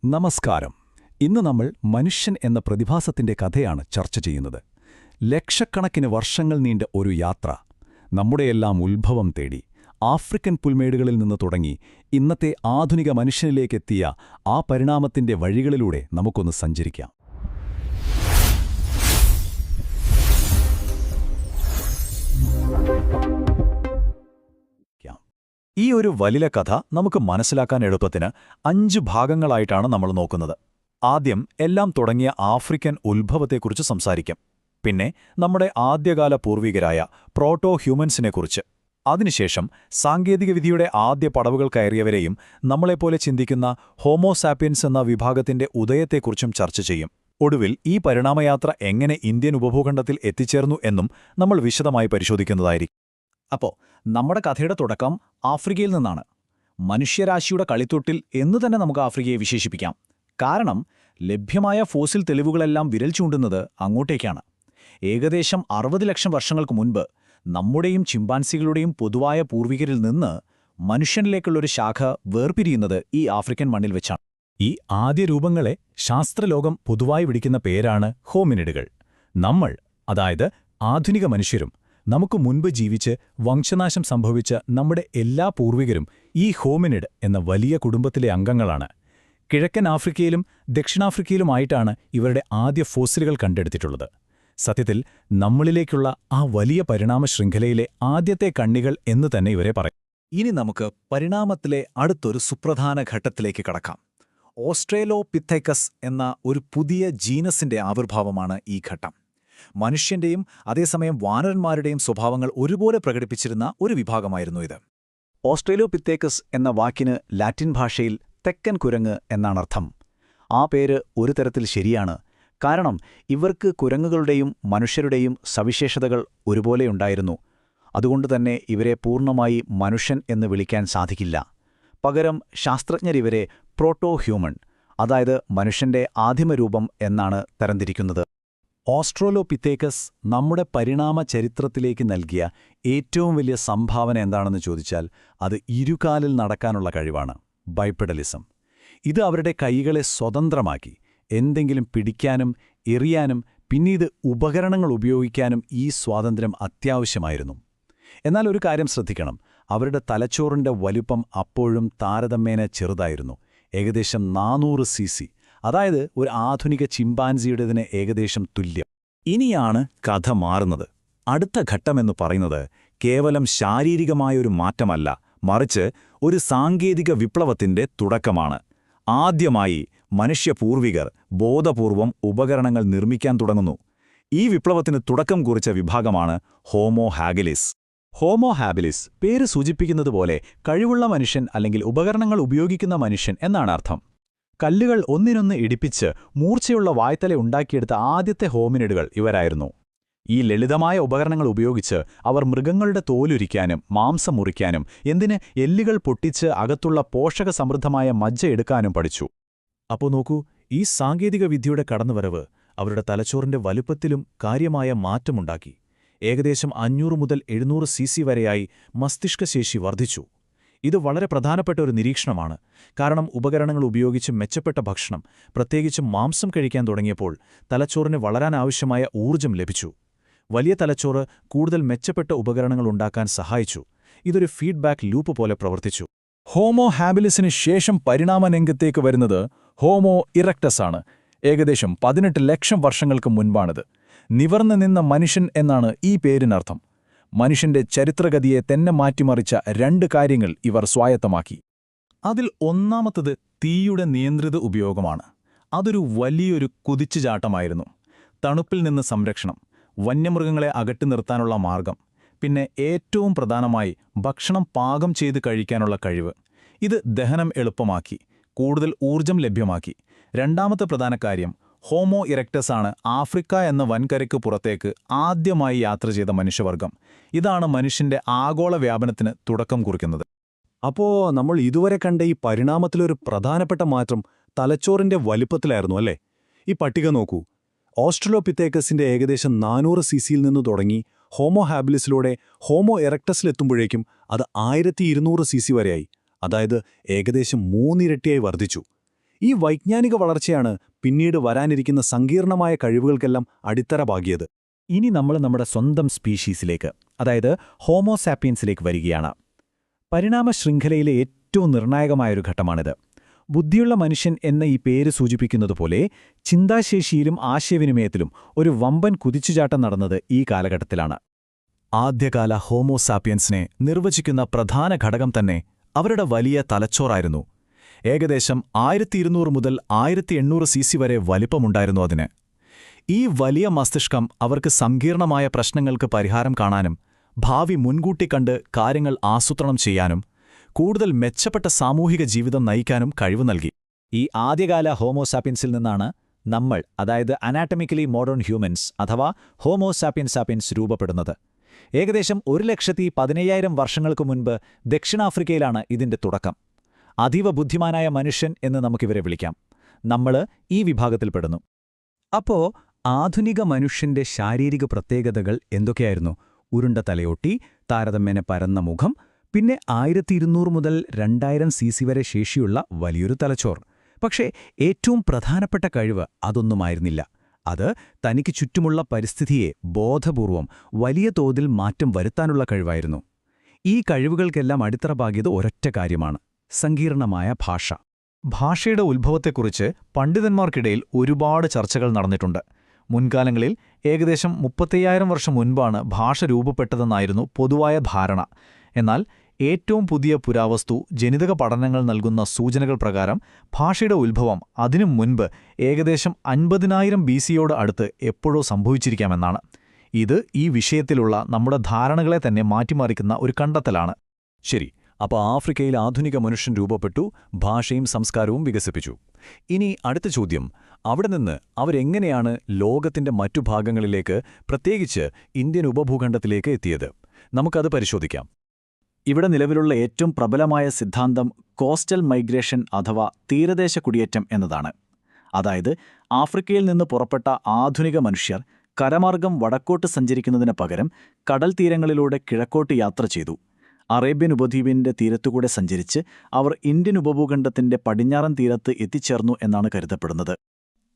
നമസ്കാരം. ഇന്ന് നമ്മൾ മനുഷ്യൻ എന്ന പ്രതിഭാസത്തിന്റെ കഥയാണ് ചർച്ച ചെയ്യുന്നത്. ലക്ഷക്കണക്കിന് വർഷങ്ങൾ നീണ്ട ഒരു യാത്ര, നമ്മുടെയെല്ലാം ഉത്ഭവം തേടി ആഫ്രിക്കൻ പുൽമേടുകളിൽ നിന്ന് തുടങ്ങി ഇന്നത്തെ ആധുനിക മനുഷ്യനിലേക്കെത്തിയ ആ പരിണാമത്തിന്റെ വഴികളിലൂടെ നമുക്കൊന്ന് സഞ്ചരിക്കാം. ഈ ഒരു വലിയ കഥ നമുക്ക് മനസ്സിലാക്കാൻ എളുപ്പത്തിന് 5 ഭാഗങ്ങളായിട്ടാണ് നമ്മൾ നോക്കുന്നത്. ആദ്യം എല്ലാം തുടങ്ങിയ ആഫ്രിക്കൻ ഉത്ഭവത്തെക്കുറിച്ച് സംസാരിക്കാം. പിന്നെ നമ്മുടെ ആദ്യകാല പൂർവികരായ പ്രോട്ടോ ഹ്യൂമൻസിനെക്കുറിച്ച്. അതിനുശേഷം സാങ്കേതികവിദ്യയുടെ ആദ്യ പടവുകൾ കയറിയവരെയും നമ്മളെപ്പോലെ ചിന്തിക്കുന്ന ഹോമോസാപ്പിയൻസ് എന്ന വിഭാഗത്തിന്റെ ഉദയത്തെക്കുറിച്ചും ചർച്ച ചെയ്യും. ഒടുവിൽ ഈ പരിണാമയാത്ര എങ്ങനെ ഇന്ത്യൻ ഉപഭൂഖണ്ഡത്തിൽ എത്തിച്ചേർന്നു എന്നും നമ്മൾ വിശദമായി പരിശോധിക്കുന്നതായിരിക്കും. അപ്പോൾ നമ്മുടെ കഥയുടെ തുടക്കം ആഫ്രിക്കയിൽ നിന്നാണ്. മനുഷ്യരാശിയുടെ കളിത്തൊട്ടിൽ എന്ന് തന്നെ നമുക്ക് ആഫ്രിക്കയെ വിശേഷിപ്പിക്കാം. കാരണം ലഭ്യമായ ഫോസിൽ തെളിവുകളെല്ലാം വിരൽ ചൂണ്ടുന്നത് അങ്ങോട്ടേക്കാണ്. ഏകദേശം 60 ലക്ഷം വർഷങ്ങൾക്ക് മുൻപ് നമ്മുടെയും ചിമ്പാൻസികളുടെയും പൊതുവായ പൂർവികരിൽ നിന്ന് മനുഷ്യനിലേക്കുള്ളൊരു ശാഖ വേർപിരിയുന്നത് ഈ ആഫ്രിക്കൻ മണ്ണിൽ വെച്ചാണ്. ഈ ആദ്യ രൂപങ്ങളെ ശാസ്ത്രലോകം പൊതുവായി വിളിക്കുന്ന പേരാണ് ഹോമിനിഡുകൾ. നമ്മൾ, അതായത് ആധുനിക മനുഷ്യരും, നമുക്ക് മുൻപ് ജീവിച്ച് വംശനാശം സംഭവിച്ച നമ്മുടെ എല്ലാ പൂർവികരും ഈ ഹോമിനിഡ് എന്ന വലിയ കുടുംബത്തിലെ അംഗങ്ങളാണ്. കിഴക്കൻ ആഫ്രിക്കയിലും ദക്ഷിണാഫ്രിക്കയിലുമായിട്ടാണ് ഇവരുടെ ആദ്യ ഫോസിലുകൾ കണ്ടെടുത്തിട്ടുള്ളത്. സത്യത്തിൽ നമ്മളിലേക്കുള്ള ആ വലിയ പരിണാമ ശൃംഖലയിലെ ആദ്യത്തെ കണ്ണികൾ എന്ന് തന്നെ ഇവരെ പറയും. ഇനി നമുക്ക് പരിണാമത്തിലെ അടുത്തൊരു സുപ്രധാന ഘട്ടത്തിലേക്ക് കടക്കാം. ഓസ്ട്രേലോപിഥെക്കസ് എന്ന ഒരു പുതിയ ജീനസിന്റെ ആവിർഭാവമാണ് ഈ ഘട്ടം. മനുഷ്യന്റെയും അതേസമയം വാനരന്മാരുടെയും സ്വഭാവങ്ങൾ ഒരുപോലെ പ്രകടിപ്പിച്ചിരുന്ന ഒരു വിഭാഗമായിരുന്നു ഇത്. ഓസ്ട്രേലോപിഥെക്കസ് എന്ന വാക്കിന് ലാറ്റിൻ ഭാഷയിൽ തെക്കൻ കുരങ്ങ് എന്നാണർത്ഥം. ആ പേര് ഒരു തരത്തിൽ ശരിയാണ്. കാരണം ഇവർക്ക് കുരങ്ങുകളുടെയും മനുഷ്യരുടെയും സവിശേഷതകൾ ഒരുപോലെയുണ്ടായിരുന്നു. അതുകൊണ്ടുതന്നെ ഇവരെ പൂർണ്ണമായി മനുഷ്യൻ എന്ന് വിളിക്കാൻ സാധിക്കില്ല. പകരം ശാസ്ത്രജ്ഞരിവരെ പ്രോട്ടോ ഹ്യൂമൺ, അതായത് മനുഷ്യന്റെ ആദിമരൂപം എന്നാണ് തരംതിരിക്കുന്നത്. ഓസ്ട്രേലോപിഥെക്കസ് നമ്മുടെ പരിണാമ ചരിത്രത്തിലേക്ക് നൽകിയ ഏറ്റവും വലിയ സംഭാവന എന്താണെന്ന് ചോദിച്ചാൽ അത് ഇരുകാലിൽ നടക്കാനുള്ള കഴിവാണ്, ബൈപ്പെഡലിസം. ഇത് അവരുടെ കൈകളെ സ്വതന്ത്രമാക്കി എന്തെങ്കിലും പിടിക്കാനും എറിയാനും പിന്നീട് ഉപകരണങ്ങൾ ഉപയോഗിക്കാനും ഈ സ്വാതന്ത്ര്യം അത്യാവശ്യമായിരുന്നു. എന്നാൽ ഒരു കാര്യം ശ്രദ്ധിക്കണം, അവരുടെ തലച്ചോറിന്റെ വലുപ്പം അപ്പോഴും താരതമ്യേന ചെറുതായിരുന്നു. ഏകദേശം 400 cc, അതായത് ഒരു ആധുനിക ചിമ്പാൻസിയുടേതിന് ഏകദേശം തുല്യം. ഇനിയാണ് കഥ മാറുന്നത്. അടുത്ത ഘട്ടമെന്ന് പറയുന്നത് കേവലം ശാരീരികമായൊരു മാറ്റമല്ല, മറിച്ച് ഒരു സാങ്കേതിക വിപ്ലവത്തിന്റെ തുടക്കമാണ്. ആദ്യമായി മനുഷ്യപൂർവികർ ബോധപൂർവം ഉപകരണങ്ങൾ നിർമ്മിക്കാൻ തുടങ്ങുന്നു. ഈ വിപ്ലവത്തിന് തുടക്കം കുറിച്ച വിഭാഗമാണ് ഹോമോ ഹാബിലിസ്. ഹോമോ ഹാബിലിസ് പേര് സൂചിപ്പിക്കുന്നതുപോലെ കഴിവുള്ള മനുഷ്യൻ അല്ലെങ്കിൽ ഉപകരണങ്ങൾ ഉപയോഗിക്കുന്ന മനുഷ്യൻ എന്നാണ് അർത്ഥം. കല്ലുകൾ ഒന്നിനൊന്ന് ഇടിപ്പിച്ച് മൂർച്ചയുള്ള വായ്ത്തല ഉണ്ടാക്കിയെടുത്ത ആദ്യത്തെ ഹോമിനിഡുകൾ ഇവരായിരുന്നു. ഈ ലളിതമായ ഉപകരണങ്ങൾ ഉപയോഗിച്ച് അവർ മൃഗങ്ങളുടെ തോലുരിക്കാനും മാംസം മുറിക്കാനും എന്തിന് എല്ലുകൾ പൊട്ടിച്ച് അകത്തുള്ള പോഷകസമൃദ്ധമായ മജ്ജ എടുക്കാനും പഠിച്ചു. അപ്പോൾ നോക്കൂ, ഈ സാങ്കേതിക വിദ്യയുടെ കടന്നുവരവ് അവരുടെ തലച്ചോറിന്റെ വലുപ്പത്തിലും കാര്യമായ മാറ്റമുണ്ടാക്കി. ഏകദേശം 500 മുതൽ 700 cc വരെയായി മസ്തിഷ്കശേഷി വർദ്ധിച്ചു. ഇത് വളരെ പ്രധാനപ്പെട്ട ഒരു നിരീക്ഷണമാണ്. കാരണം ഉപകരണങ്ങൾ ഉപയോഗിച്ച് മെച്ചപ്പെട്ട ഭക്ഷണം, പ്രത്യേകിച്ചും മാംസം കഴിക്കാൻ തുടങ്ങിയപ്പോൾ തലച്ചോറിന് വളരാനാവശ്യമായ ഊർജ്ജം ലഭിച്ചു. വലിയ തലച്ചോറ് കൂടുതൽ മെച്ചപ്പെട്ട ഉപകരണങ്ങൾ ഉണ്ടാക്കാൻ സഹായിച്ചു. ഇതൊരു ഫീഡ്ബാക്ക് ലൂപ്പ് പോലെ പ്രവർത്തിച്ചു. ഹോമോ ഹാബിലിസിന് ശേഷം പരിണാമരംഗത്തേക്ക് വരുന്നത് ഹോമോ ഇറക്ടസ് ആണ്. ഏകദേശം 18 ലക്ഷം വർഷങ്ങൾക്ക് മുൻപാണിത്. നിവർന്നു നിന്ന മനുഷ്യൻ എന്നാണ് ഈ പേരിനർത്ഥം. മനുഷ്യന്റെ ചരിത്രഗതിയെ തന്നെ മാറ്റിമറിച്ച 2 കാര്യങ്ങൾ ഇവർ സ്വായത്തമാക്കി. അതിൽ ഒന്നാമത്തത് തീയുടെ നിയന്ത്രിത ഉപയോഗമാണ്. അതൊരു വലിയൊരു കുതിച്ചുചാട്ടമായിരുന്നു. തണുപ്പിൽ നിന്ന് സംരക്ഷണം, വന്യമൃഗങ്ങളെ അകറ്റി നിർത്താനുള്ള മാർഗം, പിന്നെ ഏറ്റവും പ്രധാനമായി ഭക്ഷണം പാകം ചെയ്ത് കഴിക്കാനുള്ള കഴിവ്. ഇത് ദഹനം എളുപ്പമാക്കി, കൂടുതൽ ഊർജം ലഭ്യമാക്കി. രണ്ടാമത്തെ പ്രധാന കാര്യം, ഹോമോ ഇറക്ടസ് ആണ് ആഫ്രിക്ക എന്ന വൻകരയ്ക്ക് പുറത്തേക്ക് ആദ്യമായി യാത്ര ചെയ്ത മനുഷ്യവർഗം. ഇതാണ് മനുഷ്യന്റെ ആഗോള വ്യാപനത്തിന് തുടക്കം കുറിക്കുന്നത്. അപ്പോൾ നമ്മൾ ഇതുവരെ കണ്ട ഈ പരിണാമത്തിലൊരു പ്രധാനപ്പെട്ട മാറ്റം തലച്ചോറിന്റെ വലിപ്പത്തിലായിരുന്നു അല്ലേ? ഈ പട്ടിക നോക്കൂ. ഓസ്ട്രലോപിഥെക്കസിന്റെ ഏകദേശം 400 cc നിന്ന് തുടങ്ങി ഹോമോ ഹാബിലിസിലൂടെ ഹോമോ ഇറക്ടസിലെത്തുമ്പോഴേക്കും അത് 1200 cc വരെയായി. അതായത് ഏകദേശം 3 ഇരട്ടിയായി വർദ്ധിച്ചു. ഈ വൈജ്ഞാനിക വളർച്ചയാണ് പിന്നീട് വരാനിരിക്കുന്ന സങ്കീർണമായ കഴിവുകൾക്കെല്ലാം അടിത്തറ പാകിയത്. ഇനി നമ്മൾ നമ്മുടെ സ്വന്തം സ്പീഷീസിലേക്ക്, അതായത് ഹോമോസാപ്പിയൻസിലേക്ക് വരികയാണ്. പരിണാമ ശൃംഖലയിലെ ഏറ്റവും നിർണായകമായൊരു ഘട്ടമാണിത്. ബുദ്ധിയുള്ള മനുഷ്യൻ എന്ന ഈ പേര് സൂചിപ്പിക്കുന്നതുപോലെ ചിന്താശേഷിയിലും ആശയവിനിമയത്തിലും ഒരു വമ്പൻ കുതിച്ചുചാട്ടം നടന്നത് ഈ കാലഘട്ടത്തിലാണ്. ആദ്യകാല ഹോമോസാപ്പിയൻസിനെ നിർവചിക്കുന്ന പ്രധാന ഘടകം തന്നെ അവരുടെ വലിയ തലച്ചോറായിരുന്നു. ഏകദേശം 1200 മുതൽ 1800 സിസി വരെ വലിപ്പമുണ്ടായിരുന്നു അതിന്. ഈ വലിയ മസ്തിഷ്കം അവർക്ക് സങ്കീർണമായ പ്രശ്നങ്ങൾക്ക് പരിഹാരം കാണാനും ഭാവി മുൻകൂട്ടി കണ്ട് കാര്യങ്ങൾ ആസൂത്രണം ചെയ്യാനും കൂടുതൽ മെച്ചപ്പെട്ട സാമൂഹിക ജീവിതം നയിക്കാനും കഴിവ് നൽകി. ഈ ആദ്യകാല ഹോമോസാപ്പിയൻസിൽ നിന്നാണ് നമ്മൾ, അതായത് അനാറ്റമിക്കലി മോഡേൺ ഹ്യൂമൻസ് അഥവാ ഹോമോസാപ്പിയൻസ് രൂപപ്പെടുന്നത്. ഏകദേശം 1,15,000 വർഷങ്ങൾക്ക് മുൻപ് ദക്ഷിണാഫ്രിക്കയിലാണ് ഇതിന്റെ തുടക്കം. അതീവ ബുദ്ധിമാനായ മനുഷ്യൻ എന്ന് നമുക്കിവരെ വിളിക്കാം. നമ്മൾ ഈ വിഭാഗത്തിൽപ്പെടുന്നു. അപ്പോ ആധുനിക മനുഷ്യന്റെ ശാരീരിക പ്രത്യേകതകൾ എന്തൊക്കെയായിരുന്നു? ഉരുണ്ട തലയോട്ടി, താരതമ്യേന പരന്ന മുഖം, പിന്നെ 1200 മുതൽ 2000 സിസി വരെ ശേഷിയുള്ള വലിയൊരു തലച്ചോർ. പക്ഷേ ഏറ്റവും പ്രധാനപ്പെട്ട കഴിവ് അതൊന്നുമായിരുന്നില്ല. അത് തനിക്ക് ചുറ്റുമുള്ള പരിസ്ഥിതിയെ ബോധപൂർവം വലിയ തോതിൽ മാറ്റം വരുത്താനുള്ള കഴിവായിരുന്നു. ഈ കഴിവുകൾക്കെല്ലാം അടിത്തറ പാകിയത് ഒരൊറ്റ കാര്യമാണ്: സങ്കീർണമായ ഭാഷ. ഭാഷയുടെ ഉത്ഭവത്തെക്കുറിച്ച് പണ്ഡിതന്മാർക്കിടയിൽ ഒരുപാട് ചർച്ചകൾ നടന്നിട്ടുണ്ട്. മുൻകാലങ്ങളിൽ ഏകദേശം 35,000 വർഷം മുൻപാണ് ഭാഷ രൂപപ്പെട്ടതെന്നായിരുന്നു പൊതുവായ ധാരണ. എന്നാൽ ഏറ്റവും പുതിയ പുരാവസ്തു ജനിതക പഠനങ്ങൾ നൽകുന്ന സൂചനകൾ പ്രകാരം ഭാഷയുടെ ഉത്ഭവം അതിനു മുൻപ് ഏകദേശം 50,000 BC-യോട് അടുത്ത് എപ്പോഴോ സംഭവിച്ചിരിക്കാമെന്നാണ്. ഇത് ഈ വിഷയത്തിലുള്ള നമ്മുടെ ധാരണകളെ തന്നെ മാറ്റിമറിക്കുന്ന ഒരു കണ്ടെത്തലാണ്. ശരി, അപ്പോൾ ആഫ്രിക്കയിൽ ആധുനിക മനുഷ്യൻ രൂപപ്പെട്ടു, ഭാഷയും സംസ്കാരവും വികസിപ്പിച്ചു. ഇനി അടുത്ത ചോദ്യം, അവിടെ നിന്ന് അവരെങ്ങനെയാണ് ലോകത്തിന്റെ മറ്റു ഭാഗങ്ങളിലേക്ക്, പ്രത്യേകിച്ച് ഇന്ത്യൻ ഉപഭൂഖണ്ഡത്തിലേക്ക് എത്തിയത്? നമുക്കത് പരിശോധിക്കാം. ഇവിടെ നിലവിലുള്ള ഏറ്റവും പ്രബലമായ സിദ്ധാന്തം കോസ്റ്റൽ മൈഗ്രേഷൻ അഥവാ തീരദേശ കുടിയേറ്റം എന്നതാണ്. അതായത് ആഫ്രിക്കയിൽ നിന്ന് പുറപ്പെട്ട ആധുനിക മനുഷ്യർ കരമാർഗം വടക്കോട്ട് സഞ്ചരിക്കുന്നതിന് പകരം കടൽ തീരങ്ങളിലൂടെ കിഴക്കോട്ട് യാത്ര ചെയ്തു. അറേബ്യൻ ഉപദ്വീപിന്റെ തീരത്തുകൂടെ സഞ്ചരിച്ച് അവർ ഇന്ത്യൻ ഉപഭൂഖണ്ഡത്തിന്റെ പടിഞ്ഞാറൻ തീരത്ത് എത്തിച്ചേർന്നു എന്നാണ് കരുതപ്പെടുന്നത്.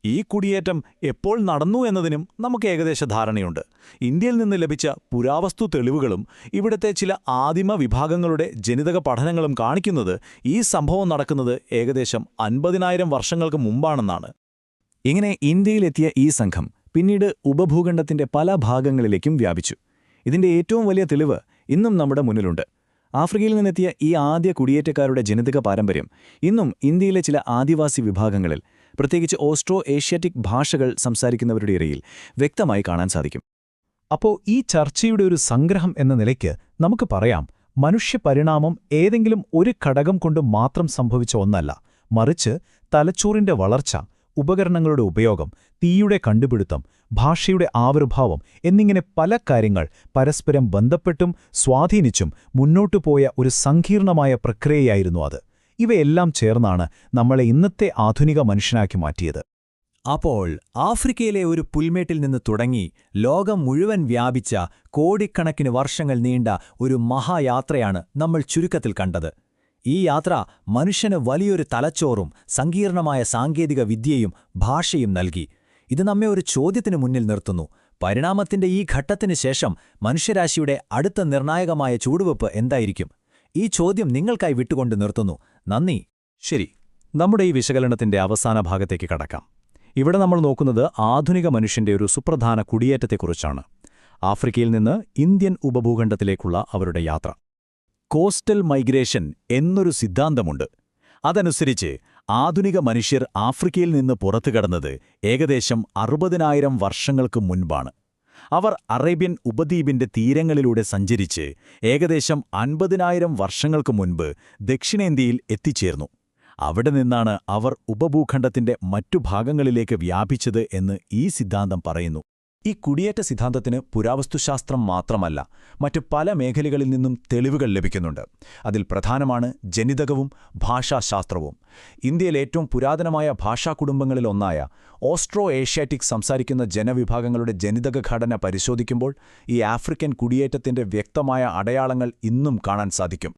ഈ കുടിയേറ്റം എപ്പോൾ നടന്നു എന്നതിനും നമുക്ക് ഏകദേശ ധാരണയുണ്ട്. ഇന്ത്യയിൽ നിന്ന് ലഭിച്ച പുരാവസ്തു തെളിവുകളും ഇവിടുത്തെ ചില ആദിമ വിഭാഗങ്ങളുടെ ജനിതക പഠനങ്ങളും കാണിക്കുന്നത് ഈ സംഭവം നടക്കുന്നത് ഏകദേശം 50,000 വർഷങ്ങൾക്ക് മുമ്പാണെന്നാണ്. ഇങ്ങനെ ഇന്ത്യയിലെത്തിയ ഈ സംഘം പിന്നീട് ഉപഭൂഖണ്ഡത്തിന്റെ പല ഭാഗങ്ങളിലേക്കും വ്യാപിച്ചു. ഇതിന്റെ ഏറ്റവും വലിയ തെളിവ് ഇന്നും നമ്മുടെ മുന്നിലുണ്ട്. ആഫ്രിക്കയിൽ നിന്നെത്തിയ ഈ ആദ്യ കുടിയേറ്റക്കാരുടെ ജനിതക പാരമ്പര്യം ഇന്നും ഇന്ത്യയിലെ ചില ആദിവാസി വിഭാഗങ്ങളിൽ, പ്രത്യേകിച്ച് ഓസ്ട്രോ ഏഷ്യാറ്റിക് ഭാഷകൾ സംസാരിക്കുന്നവരുടെ ഇടയിൽ വ്യക്തമായി കാണാൻ സാധിക്കും. അപ്പോൾ ഈ ചർച്ചയുടെ ഒരു സംഗ്രഹം എന്ന നിലയ്ക്ക് നമുക്ക് പറയാം, മനുഷ്യപരിണാമം ഏതെങ്കിലും ഒരു ഘടകം കൊണ്ട് മാത്രം സംഭവിച്ച ഒന്നല്ല, മറിച്ച് തലച്ചോറിന്റെ വളർച്ച, ഉപകരണങ്ങളുടെ ഉപയോഗം, തീയുടെ കണ്ടുപിടുത്തം, ഭാഷയുടെ ആവിർഭാവം എന്നിങ്ങനെ പല കാര്യങ്ങൾ പരസ്പരം ബന്ധപ്പെട്ടും സ്വാധീനിച്ചും മുന്നോട്ടുപോയ ഒരു സങ്കീർണമായ പ്രക്രിയയായിരുന്നു അത്. ഇവയെല്ലാം ചേർന്നാണ് നമ്മളെ ഇന്നത്തെ ആധുനിക മനുഷ്യനാക്കി മാറ്റിയത്. അപ്പോൾ ആഫ്രിക്കയിലെ ഒരു പുൽമേട്ടിൽ നിന്ന് തുടങ്ങി ലോകം മുഴുവൻ വ്യാപിച്ച കോടിക്കണക്കിന് വർഷങ്ങൾ നീണ്ട ഒരു മഹായാത്രയാണ് നമ്മൾ ചുരുക്കത്തിൽ കണ്ടത്. ഈ യാത്ര മനുഷ്യന് വലിയൊരു തലച്ചോറും സങ്കീർണമായ സാങ്കേതിക വിദ്യയും ഭാഷയും നൽകി. ഇത് നമ്മെ ഒരു ചോദ്യത്തിന് മുന്നിൽ നിർത്തുന്നു: പരിണാമത്തിന്റെ ഈ ഘട്ടത്തിന് ശേഷം മനുഷ്യരാശിയുടെ അടുത്ത നിർണായകമായ ചുവടുവെപ്പ് എന്തായിരിക്കും? ഈ ചോദ്യം നിങ്ങൾക്കായി വിട്ടുകൊണ്ട് നിർത്തുന്നു. നന്ദി. ശരി, നമ്മുടെ ഈ വിശകലനത്തിന്റെ അവസാന ഭാഗത്തേക്ക് കടക്കാം. ഇവിടെ നമ്മൾ നോക്കുന്നത് ആധുനിക മനുഷ്യന്റെ ഒരു സുപ്രധാന കുടിയേറ്റത്തെക്കുറിച്ചാണ്. ആഫ്രിക്കയിൽ നിന്ന് ഇന്ത്യൻ ഉപഭൂഖണ്ഡത്തിലേക്കുള്ള അവരുടെ യാത്ര. കോസ്റ്റൽ മൈഗ്രേഷൻ എന്നൊരു സിദ്ധാന്തമുണ്ട്. അതനുസരിച്ച് ആധുനിക മനുഷ്യർ ആഫ്രിക്കയിൽ നിന്ന് പുറത്തുകടന്നത് ഏകദേശം 60,000 വർഷങ്ങൾക്ക് മുൻപാണ്. അവർ അറേബ്യൻ ഉപദ്വീപിന്റെ തീരങ്ങളിലൂടെ സഞ്ചരിച്ച് ഏകദേശം 50,000 വർഷങ്ങൾക്ക് മുൻപ് ദക്ഷിണേന്ത്യയിൽ എത്തിച്ചേർന്നു. അവിടെ നിന്നാണ് അവർ ഉപഭൂഖണ്ഡത്തിന്റെ മറ്റു ഭാഗങ്ങളിലേക്ക് വ്യാപിച്ചത് എന്ന് ഈ സിദ്ധാന്തം പറയുന്നു. ഈ കുടിയേറ്റ സിദ്ധാന്തത്തിന് പുരാവസ്തുശാസ്ത്രം മാത്രമല്ല, മറ്റു പല മേഖലകളിൽ നിന്നും തെളിവുകൾ ലഭിക്കുന്നുണ്ട്. അതിൽ പ്രധാനമാണ് ജനിതകവും ഭാഷാശാസ്ത്രവും. ഇന്ത്യയിലെ ഏറ്റവും പുരാതനമായ ഭാഷാ കുടുംബങ്ങളിലൊന്നായ ഓസ്ട്രോ ഏഷ്യാറ്റിക് സംസാരിക്കുന്ന ജനവിഭാഗങ്ങളുടെ ജനിതക ഘടന പരിശോധിക്കുമ്പോൾ ഈ ആഫ്രിക്കൻ കുടിയേറ്റത്തിന്റെ വ്യക്തമായ അടയാളങ്ങൾ ഇന്നും കാണാൻ സാധിക്കും.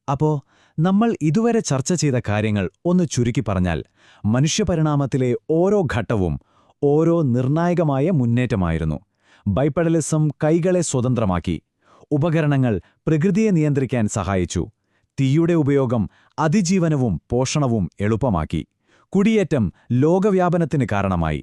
അപ്പോ നമ്മൾ ഇതുവരെ ചർച്ച ചെയ്ത കാര്യങ്ങൾ ഒന്ന് ചുരുക്കി പറഞ്ഞാൽ മനുഷ്യപരിണാമത്തിലെ ഓരോ ഘട്ടവും ഓരോ നിർണായകമായ മുന്നേറ്റമായിരുന്നു. ബൈപ്പഡലിസം കൈകളെ സ്വതന്ത്രമാക്കി. ഉപകരണങ്ങൾ പ്രകൃതിയെ നിയന്ത്രിക്കാൻ സഹായിച്ചു. തീയുടെ ഉപയോഗം അതിജീവനവും പോഷണവും എളുപ്പമാക്കി. കുടിയേറ്റം ലോകവ്യാപനത്തിന് കാരണമായി.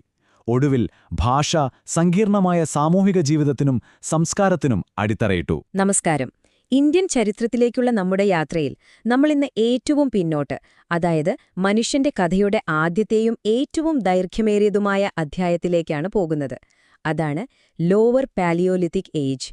ഒടുവിൽ ഭാഷ സങ്കീർണമായ സാമൂഹിക ജീവിതത്തിനും സംസ്കാരത്തിനും അടിത്തറയിട്ടു. നമസ്കാരം. ഇന്ത്യൻ ചരിത്രത്തിലേക്കുള്ള നമ്മുടെ യാത്രയിൽ നമ്മളിന്ന് ഏറ്റവും പിന്നോട്ട്, അതായത് മനുഷ്യന്റെ കഥയുടെ ആദ്യത്തെയും ഏറ്റവും ദൈർഘ്യമേറിയതുമായ അധ്യായത്തിലേക്കാണ് പോകുന്നത്. അതാണ് ലോവർ പാലിയോലിത്തിക് ഏജ്.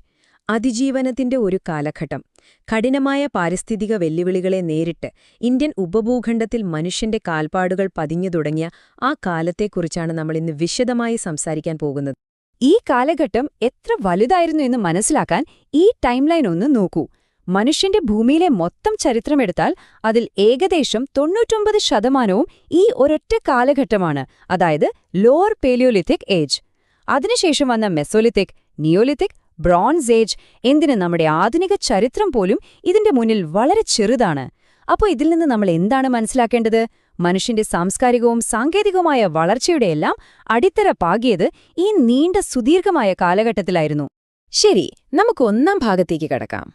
അതിജീവനത്തിന്റെ ഒരു കാലഘട്ടം. കഠിനമായ പാരിസ്ഥിതിക വെല്ലുവിളികളെ നേരിട്ട് ഇന്ത്യൻ ഉപഭൂഖണ്ഡത്തിൽ മനുഷ്യന്റെ കാൽപ്പാടുകൾ പതിഞ്ഞു തുടങ്ങിയ ആ കാലത്തെക്കുറിച്ചാണ് നമ്മളിന്ന് വിശദമായി സംസാരിക്കാൻ പോകുന്നത്. ഈ കാലഘട്ടം എത്ര വലുതായിരുന്നു എന്ന് മനസ്സിലാക്കാൻ ഈ ടൈംലൈൻ ഒന്ന് നോക്കൂ. മനുഷ്യന്റെ ഭൂമിയിലെ മൊത്തം ചരിത്രമെടുത്താൽ അതിൽ ഏകദേശം 99% ഈ ഒരൊറ്റ കാലഘട്ടമാണ്, അതായത് ലോവർ പേലിയോലിത്തിക് ഏജ്. അതിനുശേഷം വന്ന മെസോലിത്തിക്, നിയോലിത്തിക്, ബ്രോൺസ് ഏജ്, എന്തിന് നമ്മുടെ ആധുനിക ചരിത്രം പോലും ഇതിന്റെ മുന്നിൽ വളരെ ചെറുതാണ്. അപ്പോൾ ഇതിൽ നിന്ന് നമ്മൾ എന്താണ് മനസ്സിലാക്കേണ്ടത്? മനുഷ്യന്റെ സാംസ്കാരികവും സാങ്കേതികവുമായ വളർച്ചയുടെയെല്ലാം അടിത്തറ പാകിയത് ഈ നീണ്ട സുദീർഘമായ കാലഘട്ടത്തിലായിരുന്നു. ശരി, നമുക്ക് ഒന്നാം ഭാഗത്തേക്ക് കടക്കാം.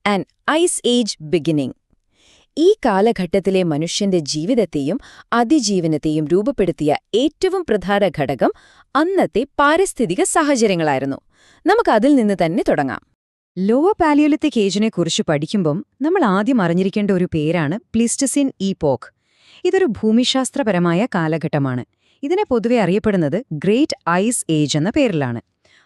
An ice age beginning. ഈ കാലഘട്ടത്തിലെ മനുഷ്യന്റെ ജീവിതത്തെയും അതിജീവനത്തെയും രൂപപ്പെടുത്തിയ ഏറ്റവും പ്രധാന ഘടകം അന്നത്തെ പാരിസ്ഥിതിക സാഹചര്യങ്ങളായിരുന്നു. നമുക്കതിൽ നിന്ന് തന്നെ തുടങ്ങാം. ലോവർ പാലിയോലിത്തിക് ഏജിനെക്കുറിച്ച് പഠിക്കുമ്പം നമ്മൾ ആദ്യം അറിഞ്ഞിരിക്കേണ്ട ഒരു പേരാണ് പ്ലീസ്റ്റസീൻ ഈപോക്ക്. ഇതൊരു ഭൂമിശാസ്ത്രപരമായ കാലഘട്ടമാണ്. ഇതിനെ പൊതുവെ അറിയപ്പെടുന്നത് ഗ്രേറ്റ് ഐസ് ഏജ് എന്ന പേരിലാണ്.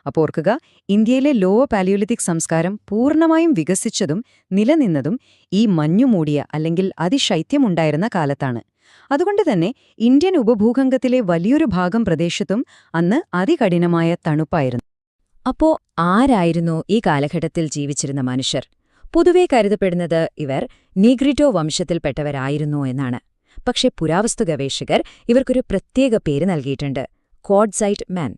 അപ്പോൾ ഓർക്കുക, ഇന്ത്യയിലെ ലോവർ പാലിയോലിത്തിക് സംസ്കാരം പൂർണ്ണമായും വികസിച്ചതും നിലനിന്നതും ഈ മഞ്ഞുമൂടിയ അല്ലെങ്കിൽ അതിശൈത്യമുണ്ടായിരുന്ന കാലത്താണ്. അതുകൊണ്ട് തന്നെ ഇന്ത്യൻ ഉപഭൂഖണ്ഡത്തിലെ വലിയൊരു ഭാഗം പ്രദേശത്തും അന്ന് അതികഠിനമായ തണുപ്പായിരുന്നു. അപ്പോ ആരായിരുന്നു ഈ കാലഘട്ടത്തിൽ ജീവിച്ചിരുന്ന മനുഷ്യർ? പൊതുവെ കരുതപ്പെടുന്നത് ഇവർ നീഗ്രിറ്റോ വംശത്തിൽപ്പെട്ടവരായിരുന്നു എന്നാണ്. പക്ഷെ പുരാവസ്തു ഗവേഷകർ ഇവർക്കൊരു പ്രത്യേക പേര് നൽകിയിട്ടുണ്ട്: ക്വാഡ്സൈറ്റ് മാൻ.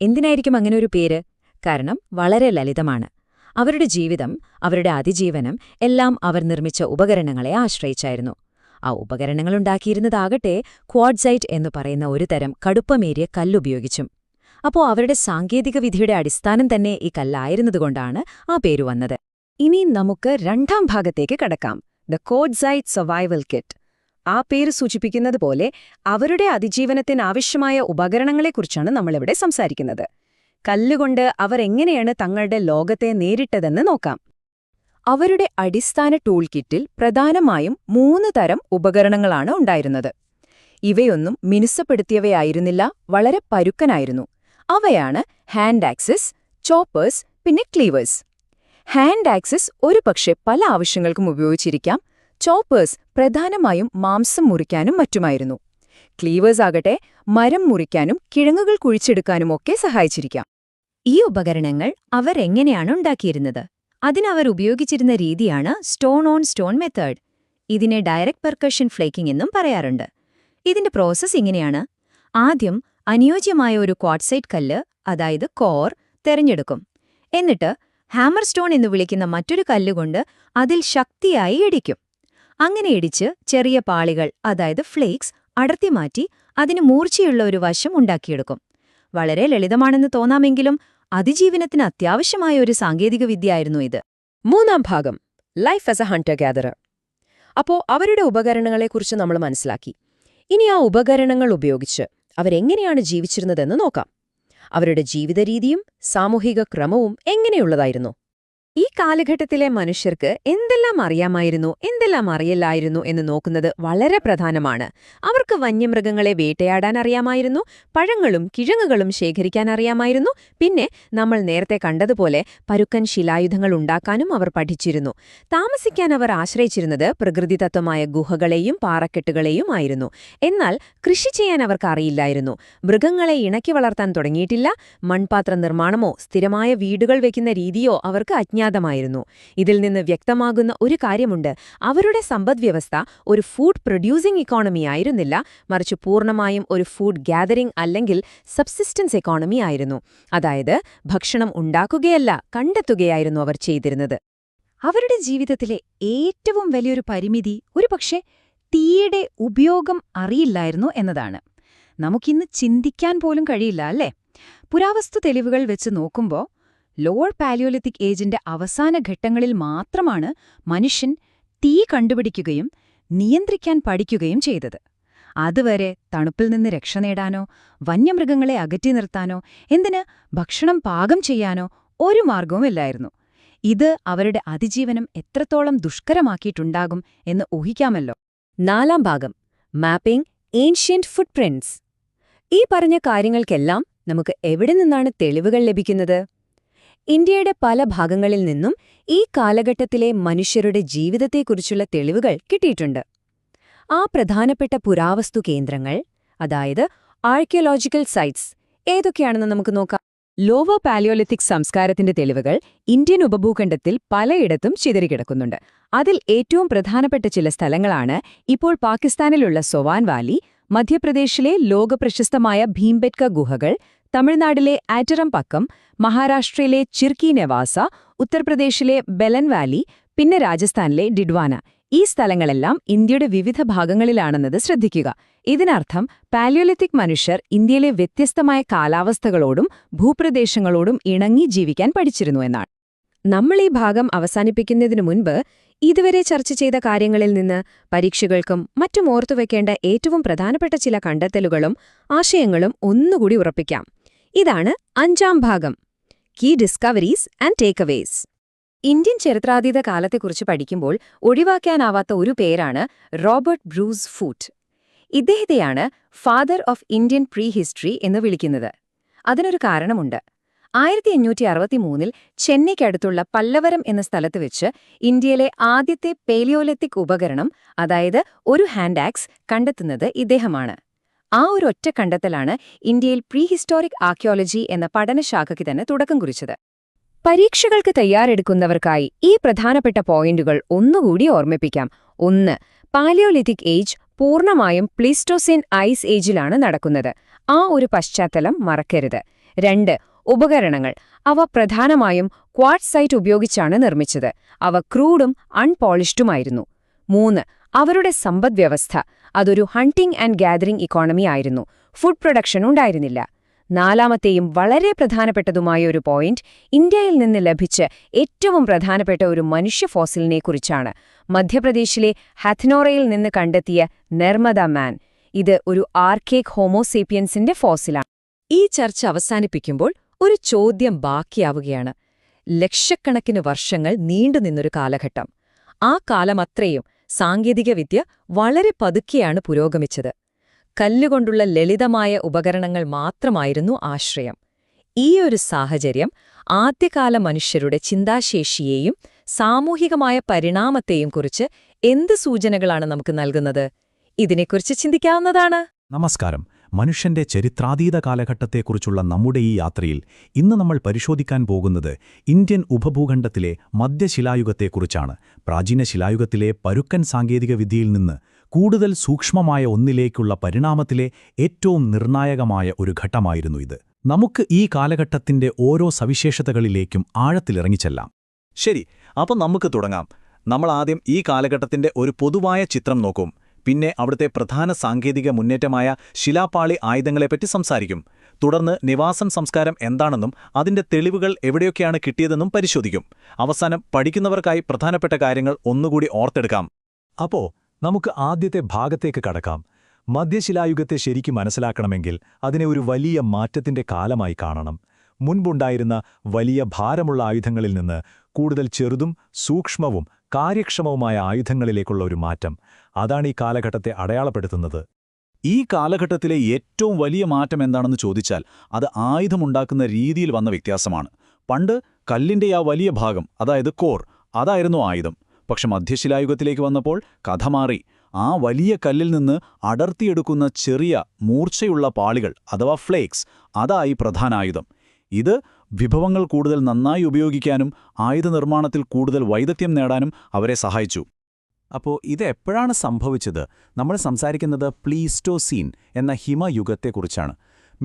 എന്തിനായിരിക്കും അങ്ങനെ ഒരു പേര്? കാരണം വളരെ ലളിതമാണ്. അവരുടെ ജീവിതം, അവരുടെ അതിജീവനം എല്ലാം അവർ നിർമ്മിച്ച ഉപകരണങ്ങളെ ആശ്രയിച്ചായിരുന്നു. ആ ഉപകരണങ്ങളുണ്ടാക്കിയിരുന്നതാകട്ടെ ക്വാഡ്സൈറ്റ് എന്നു പറയുന്ന ഒരു തരം കടുപ്പമേറിയ കല്ലുപയോഗിച്ചും. അപ്പോൾ അവരുടെ സാങ്കേതികവിദ്യയുടെ അടിസ്ഥാനം തന്നെ ഈ കല്ലായിരുന്നതുകൊണ്ടാണ് ആ പേരു വന്നത്. ഇനി നമുക്ക് രണ്ടാം ഭാഗത്തേക്ക് കടക്കാം. The quartzite survival kit. ആ പേര് സൂചിപ്പിക്കുന്നത് പോലെ അവരുടെ അതിജീവനത്തിനാവശ്യമായ ഉപകരണങ്ങളെക്കുറിച്ചാണ് നമ്മളിവിടെ സംസാരിക്കുന്നത്. കല്ലുകൊണ്ട് അവർ എങ്ങനെയാണ് തങ്ങളുടെ ലോകത്തെ നേരിട്ടതെന്ന് നോക്കാം. അവരുടെ അടിസ്ഥാന ടൂൾ കിറ്റിൽ പ്രധാനമായും 3 തരം ഉപകരണങ്ങളാണ് ഉണ്ടായിരുന്നത്. ഇവയൊന്നും മിനുസപ്പെടുത്തിയവയായിരുന്നില്ല, വളരെ പരുക്കനായിരുന്നു. അവയാണ് ഹാൻഡ് ആക്സിസ്, ചോപ്പേഴ്സ്, പിന്നെ ക്ലീവേഴ്സ്. ഹാൻഡ് ആക്സിസ് ഒരുപക്ഷെ പല ആവശ്യങ്ങൾക്കും ഉപയോഗിച്ചിരിക്കാം. ചോപ്പേഴ്സ് പ്രധാനമായും മാംസം മുറിക്കാനും മറ്റുമായിരുന്നു. ക്ലീവേഴ്സ് ആകട്ടെ മരം മുറിക്കാനും കിഴങ്ങുകൾ കുഴിച്ചെടുക്കാനുമൊക്കെ സഹായിച്ചിരിക്കാം. ഈ ഉപകരണങ്ങൾ അവർ എങ്ങനെയാണ് ഉണ്ടാക്കിയിരുന്നത്? അതിനവർ ഉപയോഗിച്ചിരുന്ന രീതിയാണ് സ്റ്റോൺ ഓൺ സ്റ്റോൺ മെത്തേഡ്. ഇതിനെ ഡയറക്റ്റ് പെർക്കഷൻ ഫ്ലേക്കിംഗ് എന്നും പറയാറുണ്ട്. ഇതിന്റെ പ്രോസസ് ഇങ്ങനെയാണ്. ആദ്യം അനുയോജ്യമായ ഒരു ക്വാഡ്സൈറ്റ് കല്ല്, അതായത് കോർ, തെരഞ്ഞെടുക്കും. എന്നിട്ട് ഹാമർ സ്റ്റോൺ എന്ന് വിളിക്കുന്ന മറ്റൊരു കല്ലുകൊണ്ട് അതിൽ ശക്തിയായി ഇടിക്കും. അങ്ങനെ ഇടിച്ച് ചെറിയ പാളികൾ, അതായത് ഫ്ലേക്സ്, അടർത്തി മാറ്റി അതിന് മൂർച്ചയുള്ള ഒരു വശം ഉണ്ടാക്കിയെടുക്കും. വളരെ ലളിതമാണെന്ന് തോന്നാമെങ്കിലും അതിജീവനത്തിന് അത്യാവശ്യമായ ഒരു സാങ്കേതികവിദ്യയായിരുന്നു ഇത്. മൂന്നാം ഭാഗം, ലൈഫ് ആസ് എ ഹണ്ടർ ഗാദറർ. അപ്പോൾ അവരുടെ ഉപകരണങ്ങളെക്കുറിച്ച് നമ്മൾ മനസ്സിലാക്കി. ഇനി ആ ഉപകരണങ്ങൾ ഉപയോഗിച്ച് അവരെങ്ങനെയാണ് ജീവിച്ചിരുന്നതെന്ന് നോക്കാം. അവരുടെ ജീവിതരീതിയും സാമൂഹിക ക്രമവും എങ്ങനെയുള്ളതായിരുന്നു? ഈ കാലഘട്ടത്തിലെ മനുഷ്യർക്ക് എന്തെല്ലാം അറിയാമായിരുന്നു, എന്തെല്ലാം അറിയില്ലായിരുന്നു എന്ന് നോക്കുന്നത് വളരെ പ്രധാനമാണ്. അവർക്ക് വന്യമൃഗങ്ങളെ വേട്ടയാടാൻ അറിയാമായിരുന്നു, പഴങ്ങളും കിഴങ്ങുകളും ശേഖരിക്കാൻ അറിയാമായിരുന്നു, പിന്നെ നമ്മൾ നേരത്തെ കണ്ടതുപോലെ പരുക്കൻ ശിലായുധങ്ങൾ ഉണ്ടാക്കാനും അവർ പഠിച്ചിരുന്നു. താമസിക്കാൻ അവർ ആശ്രയിച്ചിരുന്നത് പ്രകൃതിദത്തമായ ഗുഹകളെയും പാറക്കെട്ടുകളെയും ആയിരുന്നു. എന്നാൽ കൃഷി ചെയ്യാൻ അവർക്ക് അറിയില്ലായിരുന്നു. മൃഗങ്ങളെ ഇണക്കി വളർത്താൻ തുടങ്ങിയിട്ടില്ല. മൺപാത്ര നിർമ്മാണമോ സ്ഥിരമായ വീടുകൾ വയ്ക്കുന്ന രീതിയോ അവർക്ക് അജ്ഞാതമായിരുന്നു. ഇതിൽ നിന്ന് വ്യക്തമാകുന്ന ഒരു കാര്യമുണ്ട്: അവരുടെ സമ്പദ്വ്യവസ്ഥ ഒരു ഫുഡ് പ്രൊഡ്യൂസിംഗ് ഇക്കോണമി ആയിരുന്നില്ല, മറിച്ച് പൂർണ്ണമായും ഒരു ഫുഡ് ഗ്യാദറിംഗ് അല്ലെങ്കിൽ സബ്സിസ്റ്റൻസ് എക്കോണമി ആയിരുന്നു. അതായത് ഭക്ഷണം ഉണ്ടാക്കുകയല്ല, കണ്ടെത്തുകയായിരുന്നു അവർ ചെയ്തിരുന്നത്. അവരുടെ ജീവിതത്തിലെ ഏറ്റവും വലിയൊരു പരിമിതി ഒരുപക്ഷെ തീയുടെ ഉപയോഗം അറിയില്ലായിരുന്നു എന്നതാണ്. നമുക്കിന്ന് ചിന്തിക്കാൻ പോലും കഴിയില്ല അല്ലേ? പുരാവസ്തു തെളിവുകൾ വെച്ച് നോക്കുമ്പോൾ ലോവർ പാലിയോലിത്തിക് ഏജിന്റെ അവസാന ഘട്ടങ്ങളിൽ മാത്രമാണ് മനുഷ്യൻ തീ കണ്ടുപിടിക്കുകയും നിയന്ത്രിക്കാൻ പഠിക്കുകയും ചെയ്തത്. അതുവരെ തണുപ്പിൽ നിന്ന് രക്ഷ നേടാനോ വന്യമൃഗങ്ങളെ അകറ്റി നിർത്താനോ എന്തിന് ഭക്ഷണം പാകം ചെയ്യാനോ ഒരു മാർഗവുമില്ലായിരുന്നു. ഇത് അവരുടെ അതിജീവനം എത്രത്തോളം ദുഷ്കരമാക്കിയിട്ടുണ്ടാകും എന്ന് ഊഹിക്കാമല്ലോ. 4ാം ഭാഗം മാപ്പിംഗ് ഏൻഷ്യന്റ് ഫുട്പ്രിന്റ്സ്. ഈ പറഞ്ഞ കാര്യങ്ങൾക്കെല്ലാം നമുക്ക് എവിടെ നിന്നാണ് തെളിവുകൾ ലഭിക്കുന്നത്? ഇന്ത്യയുടെ പല ഭാഗങ്ങളിൽ നിന്നും ഈ കാലഘട്ടത്തിലെ മനുഷ്യരുടെ ജീവിതത്തെക്കുറിച്ചുള്ള തെളിവുകൾ കിട്ടിയിട്ടുണ്ട്. ആ പ്രധാനപ്പെട്ട പുരാവസ്തു കേന്ദ്രങ്ങൾ, അതായത് ആർക്കിയോളജിക്കൽ സൈറ്റ്സ്, ഏതൊക്കെയാണെന്ന് നമുക്ക് നോക്കാം. ലോവർ പാലിയോലിത്തിക് സംസ്കാരത്തിന്റെ തെളിവുകൾ ഇന്ത്യൻ ഉപഭൂഖണ്ഡത്തിൽ പലയിടത്തും ചിതറിക്കിടക്കുന്നുണ്ട്. അതിൽ ഏറ്റവും പ്രധാനപ്പെട്ട ചില സ്ഥലങ്ങളാണ് ഇപ്പോൾ പാകിസ്ഥാനിലുള്ള സൊവാൻ വാലി, മധ്യപ്രദേശിലെ ലോകപ്രശസ്തമായ ഭീംബെട്ക ഗുഹകൾ, തമിഴ്നാട്ടിലെ ആറ്ററംപക്കം, മഹാരാഷ്ട്രയിലെ ചിർക്കി നെവാസ, ഉത്തർപ്രദേശിലെ ബെലൻ വാലി, പിന്നെ രാജസ്ഥാനിലെ ഡിഡ്വാന. ഈ സ്ഥലങ്ങളെല്ലാം ഇന്ത്യയുടെ വിവിധ ഭാഗങ്ങളിലാണെന്നത് ശ്രദ്ധിക്കുക. ഇതിനർത്ഥം പാലിയോലിത്തിക് മനുഷ്യർ ഇന്ത്യയിലെ വ്യത്യസ്തമായ കാലാവസ്ഥകളോടും ഭൂപ്രദേശങ്ങളോടും ഇണങ്ങി ജീവിക്കാൻ പഠിച്ചിരുന്നു എന്നാണ്. നമ്മൾ ഈ ഭാഗം അവസാനിപ്പിക്കുന്നതിനു മുൻപ് ഇതുവരെ ചർച്ച ചെയ്ത കാര്യങ്ങളിൽ നിന്ന് പരീക്ഷകൾക്കും മറ്റും ഓർത്തുവെക്കേണ്ട ഏറ്റവും പ്രധാനപ്പെട്ട ചില കണ്ടെത്തലുകളും ആശയങ്ങളും ഒന്നുകൂടി ഉറപ്പിക്കാം. ഇതാണ് 5ാം ഭാഗം, key discoveries and takeaways. Indian ചരിത്രാതീത കാലത്തെക്കുറിച്ച് പഠിക്കുമ്പോൾ ഒഴിവാക്കാനാവാത്ത ഒരു പേരാണ് റോബർട്ട് ബ്രൂസ് ഫൂട്ട്. ഇദ്ദേഹത്തെയാണ് father of Indian prehistory എന്ന് വിളിക്കുന്നത്. അതിനൊരു കാരണമുണ്ട്. 1563-ൽ ചെന്നൈക്കടുത്തുള്ള പല്ലവരം എന്ന സ്ഥലത്ത് വെച്ച് ഇന്ത്യയിലെ ആദ്യത്തെ പേലിയോലിത്തിക് ഉപകരണം, അതായത് ഒരു ഹാൻഡ് ആക്സ്, കണ്ടെത്തുന്നത് ഇദ്ദേഹമാണ്. ആ ഒരു ഒറ്റ കണ്ടെത്തലാണ് ഇന്ത്യയിൽ പ്രീഹിസ്റ്റോറിക് ആർക്കിയോളജി എന്ന പഠനശാഖയ്ക്ക് തന്നെ തുടക്കം കുറിച്ചത്. പരീക്ഷകൾക്ക് തയ്യാറെടുക്കുന്നവർക്കായി ഈ പ്രധാനപ്പെട്ട പോയിന്റുകൾ ഒന്നുകൂടി ഓർമ്മിപ്പിക്കാം. 1. പാലിയോലിത്തിക് ഏജ് പൂർണ്ണമായും പ്ലീസ്റ്റോസിൻ ഐസ് ഏജിലാണ് നടക്കുന്നത്. ആ ഒരു പശ്ചാത്തലം മറക്കരുത്. 2. ഉപകരണങ്ങൾ. അവ പ്രധാനമായും ക്വാർട്സൈറ്റ് ഉപയോഗിച്ചാണ് നിർമ്മിച്ചത്. അവ ക്രൂഡും അൺപോളിഷ്ഡുമായിരുന്നു. 3. അവരുടെ സമ്പദ്വ്യവസ്ഥ. അതൊരു ഹണ്ടിംഗ് ആൻഡ് ഗാദറിംഗ് ഇക്കോണമി ആയിരുന്നു. ഫുഡ് പ്രൊഡക്ഷൻ ഉണ്ടായിരുന്നില്ല. 4ാമത്തെയും വളരെ പ്രധാനപ്പെട്ടതുമായ ഒരു പോയിന്റ് ഇന്ത്യയിൽ നിന്ന് ലഭിച്ച ഏറ്റവും പ്രധാനപ്പെട്ട ഒരു മനുഷ്യ ഫോസിലിനെക്കുറിച്ചാണ്. മധ്യപ്രദേശിലെ ഹഥ്നോറയിൽ നിന്ന് കണ്ടെത്തിയ നർമദ മാൻ. ഇത് ഒരു ആർക്കേക് ഹോമോസേപ്പിയൻസിന്റെ ഫോസിലാണ്. ഈ ചർച്ച അവസാനിപ്പിക്കുമ്പോൾ ഒരു ചോദ്യം ബാക്കിയാവുകയാണ്. ലക്ഷക്കണക്കിന് വർഷങ്ങൾ നീണ്ടുനിന്നൊരു കാലഘട്ടം. ആ കാലമത്രയും സാങ്കേതികവിദ്യ വളരെ പതുക്കെയാണ് പുരോഗമിച്ചത്. കല്ലുകൊണ്ടുള്ള ലളിതമായ ഉപകരണങ്ങൾ മാത്രമായിരുന്നു ആശ്രയം. ഈ ഒരു സാഹചര്യം ആദ്യകാല മനുഷ്യരുടെ ചിന്താശേഷിയെയും സാമൂഹികമായ പരിണാമത്തെയും കുറിച്ച് എന്ത് സൂചനകളാണ് നമുക്ക് നൽകുന്നത്? ഇതിനെക്കുറിച്ച് ചിന്തിക്കാവുന്നതാണ്. നമസ്കാരം. മനുഷ്യന്റെ ചരിത്രാതീത കാലഘട്ടത്തെക്കുറിച്ചുള്ള നമ്മുടെ ഈ യാത്രയിൽ ഇന്ന് നമ്മൾ പരിശോധിക്കാൻ പോകുന്നത് ഇന്ത്യൻ ഉപഭൂഖണ്ഡത്തിലെ മധ്യശിലായുഗത്തെക്കുറിച്ചാണ്. പ്രാചീന ശിലായുഗത്തിലെ പരുക്കൻ സാങ്കേതികവിദ്യയിൽ നിന്ന് കൂടുതൽ സൂക്ഷ്മമായ ഒന്നിലേക്കുള്ള പരിണാമത്തിലെ ഏറ്റവും നിർണായകമായ ഒരു ഘട്ടമായിരുന്നു ഇത്. നമുക്ക് ഈ കാലഘട്ടത്തിന്റെ ഓരോ സവിശേഷതകളിലേക്കും ആഴത്തിലിറങ്ങിച്ചെല്ലാം. ശരി, അപ്പോൾ നമുക്ക് തുടങ്ങാം. നമ്മൾ ആദ്യം ഈ കാലഘട്ടത്തിന്റെ ഒരു പൊതുവായ ചിത്രം നോക്കും. പിന്നെ അവിടുത്തെ പ്രധാന സാങ്കേതിക മുന്നേറ്റമായ ശിലാപാളി ആയുധങ്ങളെപ്പറ്റി സംസാരിക്കും. തുടർന്ന് നിവാസം സംസ്കാരം എന്താണെന്നും അതിന്റെ തെളിവുകൾ എവിടെയൊക്കെയാണ് കിട്ടിയതെന്നും പരിശോധിക്കും. അവസാനം പഠിക്കുന്നവർക്കായി പ്രധാനപ്പെട്ട കാര്യങ്ങൾ ഒന്നുകൂടി ഓർത്തെടുക്കാം. അപ്പോ നമുക്ക് ആദ്യത്തെ ഭാഗത്തേക്ക് കടക്കാം. മധ്യശിലായുഗത്തെ ശരിക്കും മനസ്സിലാക്കണമെങ്കിൽ അതിനെ ഒരു വലിയ മാറ്റത്തിന്റെ കാലമായി കാണണം. മുൻപുണ്ടായിരുന്ന വലിയ ഭാരമുള്ള ആയുധങ്ങളിൽ നിന്ന് കൂടുതൽ ചെറുതും സൂക്ഷ്മവും കാര്യക്ഷമവുമായ ആയുധങ്ങളിലേക്കുള്ള ഒരു മാറ്റം. അതാണ് ഈ കാലഘട്ടത്തെ അടയാളപ്പെടുത്തുന്നത്. ഈ കാലഘട്ടത്തിലെ ഏറ്റവും വലിയ മാറ്റം എന്താണെന്ന് ചോദിച്ചാൽ അത് ആയുധമുണ്ടാക്കുന്ന രീതിയിൽ വന്ന വ്യത്യാസമാണ്. പണ്ട് കല്ലിന്റെ ആ വലിയ ഭാഗം, അതായത് കോർ, അതായിരുന്നു ആയുധം. പക്ഷെ മധ്യശിലായുഗത്തിലേക്ക് വന്നപ്പോൾ കഥ മാറി. ആ വലിയ കല്ലിൽ നിന്ന് അടർത്തിയെടുക്കുന്ന ചെറിയ മൂർച്ചയുള്ള പാളികൾ, അഥവാ ഫ്ലേക്സ്, അതായി പ്രധാന ആയുധം. ഇത് വിഭവങ്ങൾ കൂടുതൽ നന്നായി ഉപയോഗിക്കാനും ആയുധനിർമ്മാണത്തിൽ കൂടുതൽ വൈദഗ്ധ്യം നേടാനും അവരെ സഹായിച്ചു. അപ്പോൾ ഇത് എപ്പോഴാണ് സംഭവിച്ചത്? നമ്മൾ സംസാരിക്കുന്നത് പ്ലീസ്റ്റോസീൻ എന്ന ഹിമയുഗത്തെക്കുറിച്ചാണ്.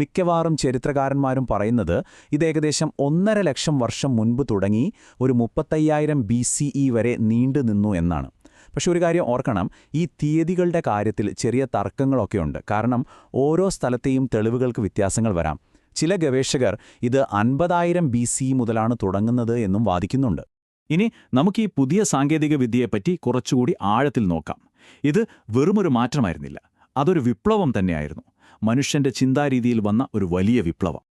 മിക്കവാറും ചരിത്രകാരന്മാരും പറയുന്നത് ഇത് ഏകദേശം 1.5 ലക്ഷം വർഷം മുൻപ് തുടങ്ങി ഒരു 35,000 BCE വരെ നീണ്ടുനിന്നു എന്നാണ്. പക്ഷെ ഒരു കാര്യം ഓർക്കണം, ഈ തീയതികളുടെ കാര്യത്തിൽ ചെറിയ തർക്കങ്ങളൊക്കെയുണ്ട്. കാരണം ഓരോ സ്ഥലത്തെയും തെളിവുകൾക്ക് വ്യത്യാസങ്ങൾ വരാം. ചില ഗവേഷകർ ഇത് 50,000 BCE മുതലാണ് തുടങ്ങുന്നത് എന്നും വാദിക്കുന്നുണ്ട്. ഇനി നമുക്ക് ഈ പുതിയ സാങ്കേതികവിദ്യയെപ്പറ്റി കുറച്ചുകൂടി ആഴത്തിൽ നോക്കാം. ഇത് വെറുമൊരു മാറ്റമായിരുന്നില്ല, അതൊരു വിപ്ലവം തന്നെയായിരുന്നു. മനുഷ്യന്റെ ചിന്താരീതിയിൽ വന്ന ഒരു വലിയ വിപ്ലവം.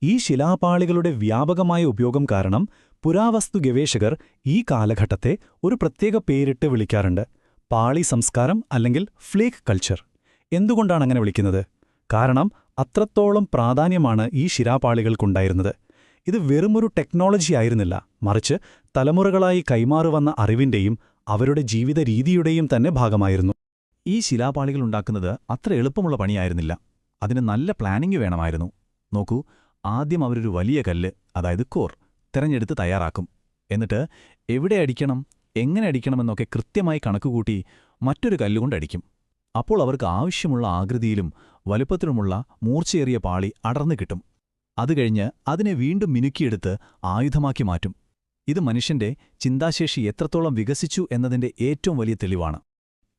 ഈ ശിലാപാളികളുടെ വ്യാപകമായ ഉപയോഗം കാരണം പുരാവസ്തു ഗവേഷകർ ഈ കാലഘട്ടത്തെ ഒരു പ്രത്യേക പേരിട്ട് വിളിക്കാറുണ്ട്: പാളി സംസ്കാരം അല്ലെങ്കിൽ ഫ്ലേക്ക് കൾച്ചർ. എന്തുകൊണ്ടാണ് അങ്ങനെ വിളിക്കുന്നത്? കാരണം അത്രത്തോളം പ്രാധാന്യമാണ് ഈ ശിലാപാളികൾക്കുണ്ടായിരുന്നത്. ഇത് വെറുമൊരു ടെക്നോളജി ആയിരുന്നില്ല, മറിച്ച് തലമുറകളായി കൈമാറുവന്ന അറിവിന്റെയും അവരുടെ ജീവിത രീതിയുടെയും തന്നെ ഭാഗമായിരുന്നു. ഈ ശിലാപാളികൾ ഉണ്ടാക്കുന്നത് അത്ര എളുപ്പമുള്ള പണിയായിരുന്നില്ല. അതിന് നല്ല പ്ലാനിംഗ് വേണമായിരുന്നു. നോക്കൂ, ആദ്യം അവരൊരു വലിയ കല്ല്, അതായത് കോർ, തിരഞ്ഞെടുത്ത് തയ്യാറാക്കും. എന്നിട്ട് എവിടെ അടിക്കണം, എങ്ങനെ അടിക്കണമെന്നൊക്കെ കൃത്യമായി കണക്കുകൂട്ടി മറ്റൊരു കല്ലുകൊണ്ടടിക്കും. അപ്പോൾ അവർക്ക് ആവശ്യമുള്ള ആകൃതിയിലും വലുപ്പത്തിലുമുള്ള മൂർച്ചയേറിയ പാളി അടർന്നു കിട്ടും. അതുകഴിഞ്ഞ് അതിനെ വീണ്ടും മിനുക്കിയെടുത്ത് ആയുധമാക്കി മാറ്റും. ഇത് മനുഷ്യന്റെ ചിന്താശേഷി എത്രത്തോളം വികസിച്ചു എന്നതിന്റെ ഏറ്റവും വലിയ തെളിവാണ്.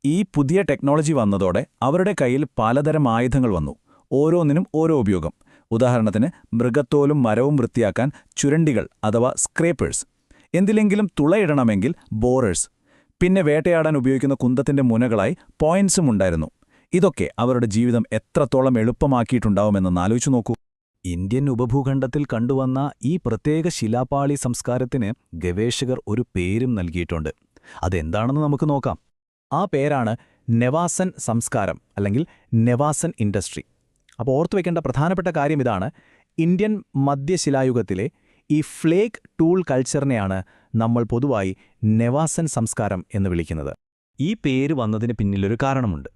ഈ പുതിയ ടെക്നോളജി വന്നതോടെ അവരുടെ കയ്യിൽ പലതരം ആയുധങ്ങൾ വന്നു, ഓരോന്നിനും ഓരോ ഉപയോഗം. ഉദാഹരണത്തിന്, മൃഗത്തോലും മരവും വൃത്തിയാക്കാൻ ചുരണ്ടികൾ അഥവാ സ്ക്രേപ്പേഴ്സ്, എന്തിലെങ്കിലും തുളയിടണമെങ്കിൽ ബോറേഴ്സ്, പിന്നെ വേട്ടയാടാൻ ഉപയോഗിക്കുന്ന കുന്തത്തിന്റെ മുനകളായി പോയിന്റ്സും ഉണ്ടായിരുന്നു. ഇതൊക്കെ അവരുടെ ജീവിതം എത്രത്തോളം എളുപ്പമാക്കിയിട്ടുണ്ടാവുമെന്ന് ആലോചിച്ചു നോക്കൂ. ഇന്ത്യൻ ഉപഭൂഖണ്ഡത്തിൽ കണ്ടുവന്ന ഈ പ്രത്യേക ശിലാപാളി സംസ്കാരത്തിന് ഗവേഷകർ ഒരു പേരും നൽകിയിട്ടുണ്ട്. അതെന്താണെന്ന് നമുക്ക് നോക്കാം. ആ പേരാണ് നെവാസൻ സംസ്കാരം അല്ലെങ്കിൽ നെവാസൻ ഇൻഡസ്ട്രി. അപ്പോൾ ഓർത്തുവെക്കേണ്ട പ്രധാനപ്പെട്ട കാര്യം ഇതാണ്: ഇന്ത്യൻ മധ്യശിലായുഗത്തിലെ ഈ ഫ്ലേക്ക് ടൂൾ കൾച്ചറിനെയാണ് നമ്മൾ പൊതുവായി നെവാസൻ സംസ്കാരം എന്ന് വിളിക്കുന്നത്. ഈ പേര് വന്നതിന് പിന്നിലൊരു കാരണമുണ്ട്.